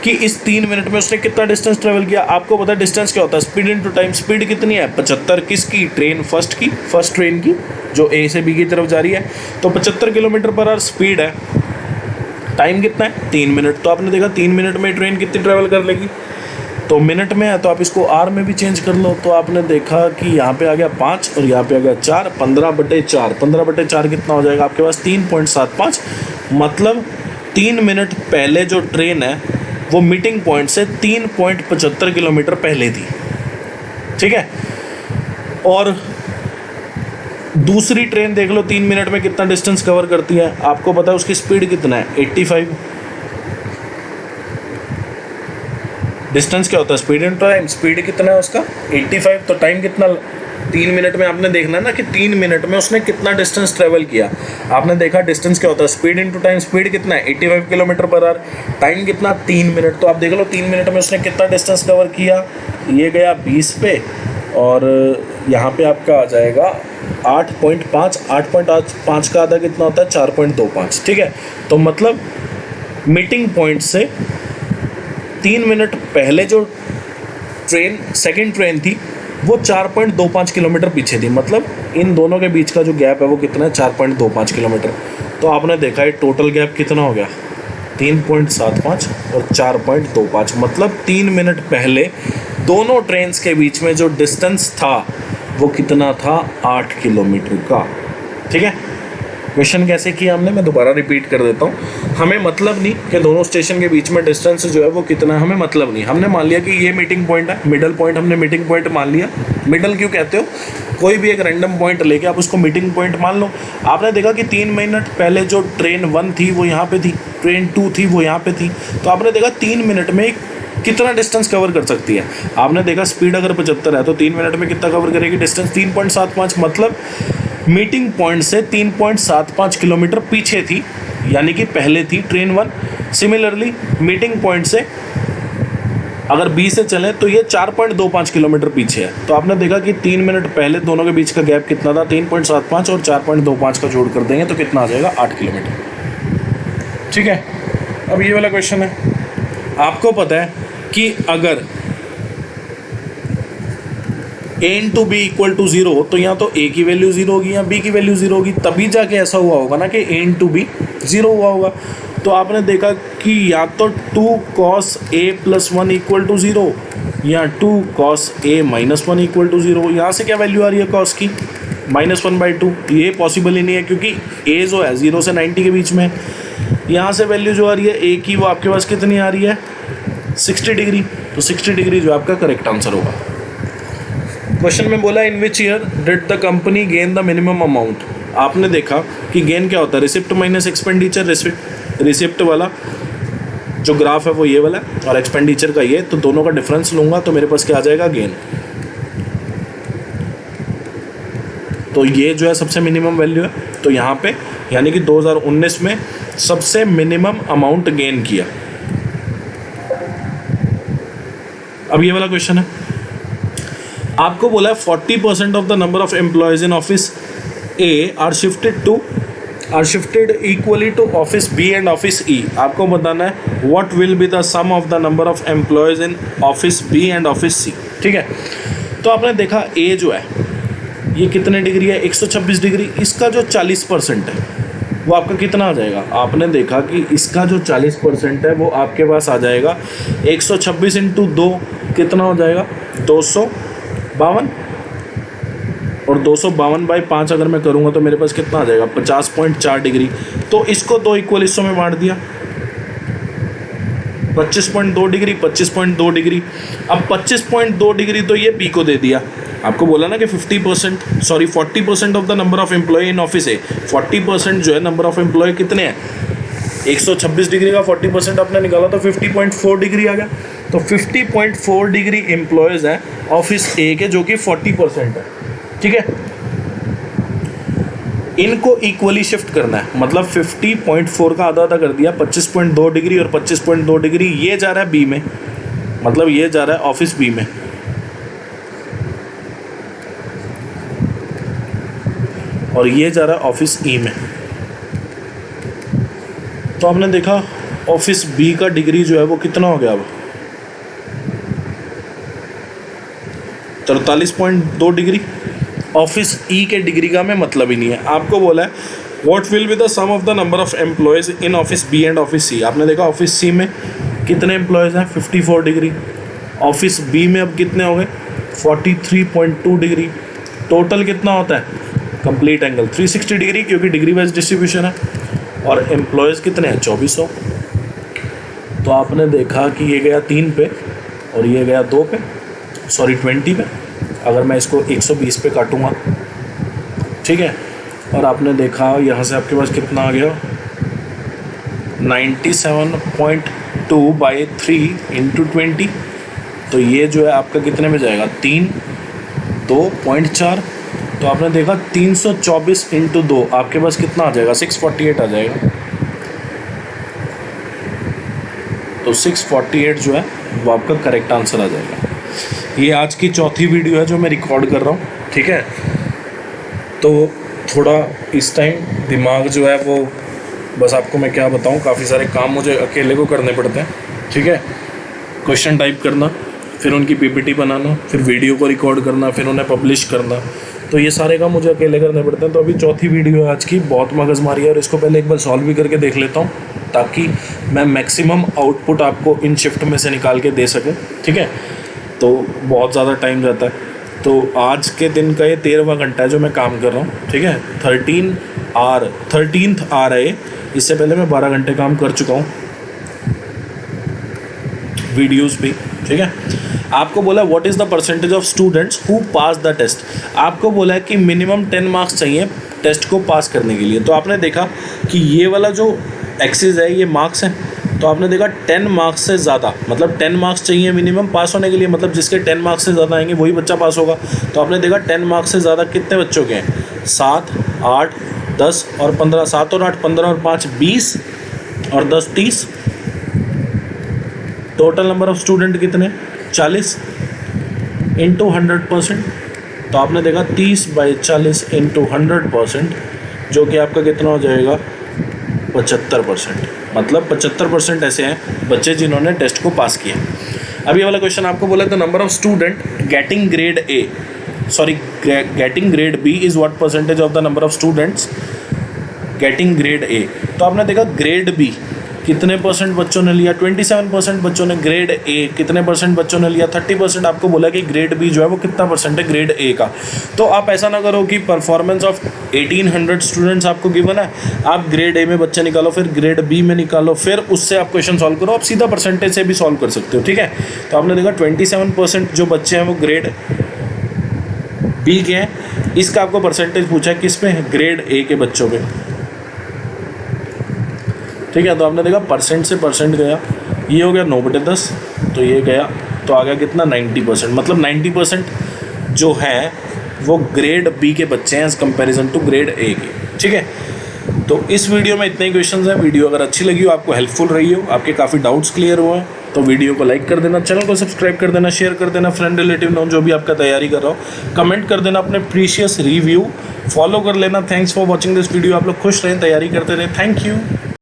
कि इस 3 मिनट में उसने कितना डिस्टेंस ट्रेवल किया। आपको पता है डिस्टेंस क्या होता है, स्पीड इनटू टाइम। स्पीड कितनी है, 75। किसकी, ट्रेन फर्स्ट ट्रेन की जो ए से बी की तरफ जा रही है, तो 75 किलोमीटर पर आवर स्पीड है। टाइम कितना है, 3 मिनट। तो आपने देखा 3 मिनट में ट्रेन कितनी ट्रेवल कर लेगी, तो मिनट में है तो आप इसको आर में भी चेंज कर लो। तो आपने देखा कि यहाँ पे आ गया 5 और यहाँ पे आ गया 4, 15/4। 15/4 कितना हो जाएगा आपके पास, 3.75। मतलब 3 मिनट पहले जो ट्रेन है वो मीटिंग पॉइंट से 3.75 किलोमीटर पहले थी, ठीक है। और दूसरी ट्रेन देख लो 3 मिनट में कितना डिस्टेंस कवर करती है। आपको पता है उसकी स्पीड कितना है, 85। डिस्टेंस क्या होता है, स्पीड इनटू टाइम। स्पीड कितना है उसका, 85। तो टाइम कितना, 3 मिनट में आपने देखना है ना कि 3 मिनट में उसने कितना डिस्टेंस ट्रेवल किया। आपने देखा डिस्टेंस क्या होता है, स्पीड इनटू टाइम। स्पीड कितना है, 85 किलोमीटर पर आवर। टाइम कितना, 3 मिनट। तो आप देख लो 3 मिनट में उसने कितना डिस्टेंस कवर किया। ये गया 20 पे और यहाँ पे आपका आ जाएगा 8.5। 8.5 का आधा कितना होता है, 4.25, ठीक है। तो मतलब मीटिंग पॉइंट से 3 मिनट पहले जो ट्रेन सेकंड ट्रेन थी वो 4.25 किलोमीटर पीछे थी। मतलब इन दोनों के बीच का जो गैप है वो कितना है, 4.25 किलोमीटर। तो आपने देखा है टोटल गैप कितना हो गया, 3.75 और 4.25। मतलब 3 मिनट पहले दोनों ट्रेन्स के बीच में जो डिस्टेंस था वो कितना था, 8 किलोमीटर का, ठीक है। क्वेश्चन कैसे किया हमने, मैं दोबारा रिपीट कर देता हूँ। हमें मतलब नहीं कि दोनों स्टेशन के बीच में डिस्टेंस जो है वो कितना है, हमें मतलब नहीं। हमने मान लिया कि ये मीटिंग पॉइंट है, मिडल पॉइंट हमने मीटिंग पॉइंट मान लिया। मिडल क्यों कहते हो, कोई भी एक रैंडम पॉइंट लेके आप उसको मीटिंग पॉइंट मान लो। आपने देखा कि 3 मिनट पहले जो ट्रेन 1 थी वो यहाँ पे थी, ट्रेन 2 थी वो यहाँ पे थी। तो आपने देखा 3 मिनट में कितना डिस्टेंस कवर कर सकती है। आपने देखा स्पीड अगर 75 है तो 3 मिनट में कितना कवर करेगी डिस्टेंस, 3.75। मतलब मीटिंग पॉइंट से 3.75 किलोमीटर पीछे थी, यानी कि पहले थी ट्रेन 1। सिमिलरली मीटिंग पॉइंट से अगर बी से चलें तो ये 4.25 किलोमीटर पीछे है। तो आपने देखा कि 3 मिनट पहले दोनों के बीच का गैप कितना था, 3.75 और 4.25 का जोड़ कर देंगे तो कितना आ जाएगा, 8 किलोमीटर, ठीक है। अब ये वाला क्वेश्चन है, आपको पता है कि अगर a into B equal to 0 तो यहाँ तो a की वैल्यू 0 होगी या b की वैल्यू 0 होगी, तभी जाके ऐसा हुआ होगा ना कि a इंटू बी 0 हुआ होगा। तो आपने देखा कि या तो 2 cos a + 1 इक्वल टू 0 या 2 cos a - 1 इक्वल टू 0। यहाँ से क्या वैल्यू आ रही है cos की, -1/2। ये पॉसिबल ही नहीं है क्योंकि a जो है 0 से 90 के बीच में। यहाँ से वैल्यू जो आ रही है a की वो आपके पास कितनी आ रही है, 60 डिग्री। तो 60 डिग्री जो आपका करेक्ट आंसर होगा। क्वेश्चन में बोला in which year did the company gain the minimum amount. आपने देखा कि गेन क्या होता है, रिसिप्ट माइनस एक्सपेंडिचर, रिसिप्ट वाला जो ग्राफ है वो ये वाला है और एक्सपेंडिचर का ये, तो दोनों का डिफरेंस लूँगा तो मेरे पास क्या आ जाएगा, गेन। तो ये जो है सबसे मिनिमम वैल्यू है, तो यहाँ पे यानी कि 2019 में सबसे मिनिमम अमाउंट गेन किया। अब ये वाला क्वेश्चन है, आपको बोला है 40% of the number of employees in office A are shifted equally to office B and office E. आपको बताना है what will be the sum of the number of employees in office B and office C. ठीक है, तो आपने देखा ए जो है ये कितने डिग्री है, 126 डिग्री। इसका जो 40% है वो आपका कितना आ जाएगा, आपने देखा कि इसका जो 40% है वो आपके पास आ जाएगा 126 इंटू 2 कितना हो जाएगा, 252, और 252 बाई 5 अगर मैं करूँगा तो मेरे पास कितना आ जाएगा, 50.4 डिग्री। तो इसको 2 इक्वल हिस्सों में बांट दिया, 25.2 डिग्री, 25.2 डिग्री। अब 25.2 डिग्री तो ये बी को दे दिया। आपको बोला ना कि 40% of the number of employ in office है। 40% जो है नंबर ऑफ एम्प्लॉय कितने हैं, 126 डिग्री का 40% आपने निकाला तो 50.4 डिग्री आ गया। तो 50.4 डिग्री एम्प्लॉयज़ हैं ऑफिस ए के, जो कि 40% है। ठीक है, इनको इक्वली शिफ्ट करना है, मतलब 50.4 का आधा आधा कर दिया, 25.2 डिग्री और 25.2 डिग्री। ये जा रहा है बी में, मतलब ये जा रहा है ऑफिस बी में, और ये जा रहा है ऑफिस ई में। तो आपने देखा ऑफिस बी का डिग्री जो है वो कितना हो गया, अब 43.2 डिग्री। ऑफिस ई के डिग्री का मैं मतलब ही नहीं है। आपको बोला है what will be the sum of the number of employees in office B and office C. आपने देखा ऑफिस सी में कितने एम्प्लॉयज़ हैं, 54 डिग्री। ऑफिस बी में अब कितने हो गए, 43.2 डिग्री। टोटल कितना होता है, कंप्लीट एंगल 360 डिग्री, क्योंकि डिग्री वाइज डिस्ट्रीब्यूशन है। और एम्प्लॉयज़ कितने हैं, 2400। तो आपने देखा कि ये गया 3 पे और ये गया 2 पे, सॉरी 20 पे। अगर मैं इसको 120 पे काटूँगा, ठीक है, और आपने देखा यहाँ से आपके पास कितना आ गया, 97.2 बाई 3 इंटू 20। तो ये जो है आपका कितने में जाएगा, 3, 2.4। तो आपने देखा 324 इंटू 2 आपके पास कितना आ जाएगा, 648 आ जाएगा। तो 648 जो है वो आपका करेक्ट आंसर आ जाएगा। ये आज की चौथी वीडियो है जो मैं रिकॉर्ड कर रहा हूँ। ठीक है, तो थोड़ा इस टाइम दिमाग जो है वो, बस आपको मैं क्या बताऊँ, काफ़ी सारे काम मुझे अकेले को करने पड़ते हैं। ठीक है, क्वेश्चन टाइप करना, फिर उनकी पीपीटी बनाना, फिर वीडियो को रिकॉर्ड करना, फिर उन्हें पब्लिश करना, तो ये सारे काम मुझे अकेले करने पड़ते हैं। तो अभी चौथी वीडियो है आज की, बहुत मगजमारी है, और इसको पहले एक बार सॉल्व भी करके देख लेता हूँ ताकि मैं मैक्सिमम आउटपुट आपको इन शिफ्ट में से निकाल के दे सकूँ। ठीक है, तो बहुत ज़्यादा टाइम जाता है। तो आज के दिन का ये 13वां घंटा है जो मैं काम कर रहा हूँ। ठीक है, 13th आर है। इससे पहले मैं 12 घंटे काम कर चुका हूँ, वीडियोस भी। ठीक है, आपको बोला what is the percentage of students who pass the test. आपको बोला है कि मिनिमम 10 मार्क्स चाहिए टेस्ट को पास करने के लिए। तो आपने देखा कि ये वाला जो एक्सिस है ये मार्क्स है। तो आपने देखा 10 मार्क्स से ज़्यादा, मतलब 10 मार्क्स चाहिए मिनिमम पास होने के लिए, मतलब जिसके 10 मार्क्स से ज़्यादा आएंगे वही बच्चा पास होगा। तो आपने देखा 10 मार्क्स से ज़्यादा कितने बच्चों के हैं, 7, 8, 10 और 15। 7 और 8 15 और 5 20 और 10 30। टोटल नंबर ऑफ स्टूडेंट कितने, 40 इंटू 100%। तो आपने देखा 30/40 इंटू 100%, जो कि आपका कितना हो जाएगा, 75%। मतलब 75% ऐसे हैं बच्चे जिन्होंने टेस्ट को पास किया। अब ये वाला क्वेश्चन आपको बोला था number of student getting grade A, sorry getting grade B is what percentage of the number of students getting grade A. तो आपने देखा ग्रेड बी कितने परसेंट बच्चों ने लिया, 27% बच्चों ने। ग्रेड ए कितने परसेंट बच्चों ने लिया, 30%। आपको बोला कि ग्रेड बी जो है वो कितना परसेंट है ग्रेड ए का। तो आप ऐसा ना करो कि परफॉर्मेंस ऑफ 1800 स्टूडेंट्स आपको गिवन है, आप ग्रेड ए में बच्चे निकालो, फिर ग्रेड बी में निकालो, फिर उससे आप क्वेश्चन सॉल्व करो। आप सीधा परसेंटेज से भी सॉल्व कर सकते हो। ठीक है, तो आपने देखा 27% जो बच्चे हैं वो ग्रेड बी के हैं। इसका आपको परसेंटेज पूछा है किस पे, ग्रेड ए के बच्चों पे, ठीक है। तो आपने देखा परसेंट से परसेंट गया, ये हो गया 9/10, तो ये गया तो आ गया कितना 90%, मतलब 90% जो है वो ग्रेड बी के बच्चे हैं as comparison to grade A के, ठीक है। तो इस वीडियो में इतने ही क्वेश्चंस हैं। वीडियो अगर अच्छी लगी हो, आपको हेल्पफुल रही हो, आपके काफ़ी डाउट्स क्लियर हुए हैं, तो वीडियो को लाइक कर देना, चैनल को सब्सक्राइब कर देना, शेयर कर देना, फ्रेंड रिलेटिव नो जो भी आपका तैयारी कर रहा हो, कमेंट कर देना अपने प्रीशियस रिव्यू, फॉलो कर लेना। Thanks for watching this video. आप लोग खुश रहें, तैयारी करते रहें। Thank you.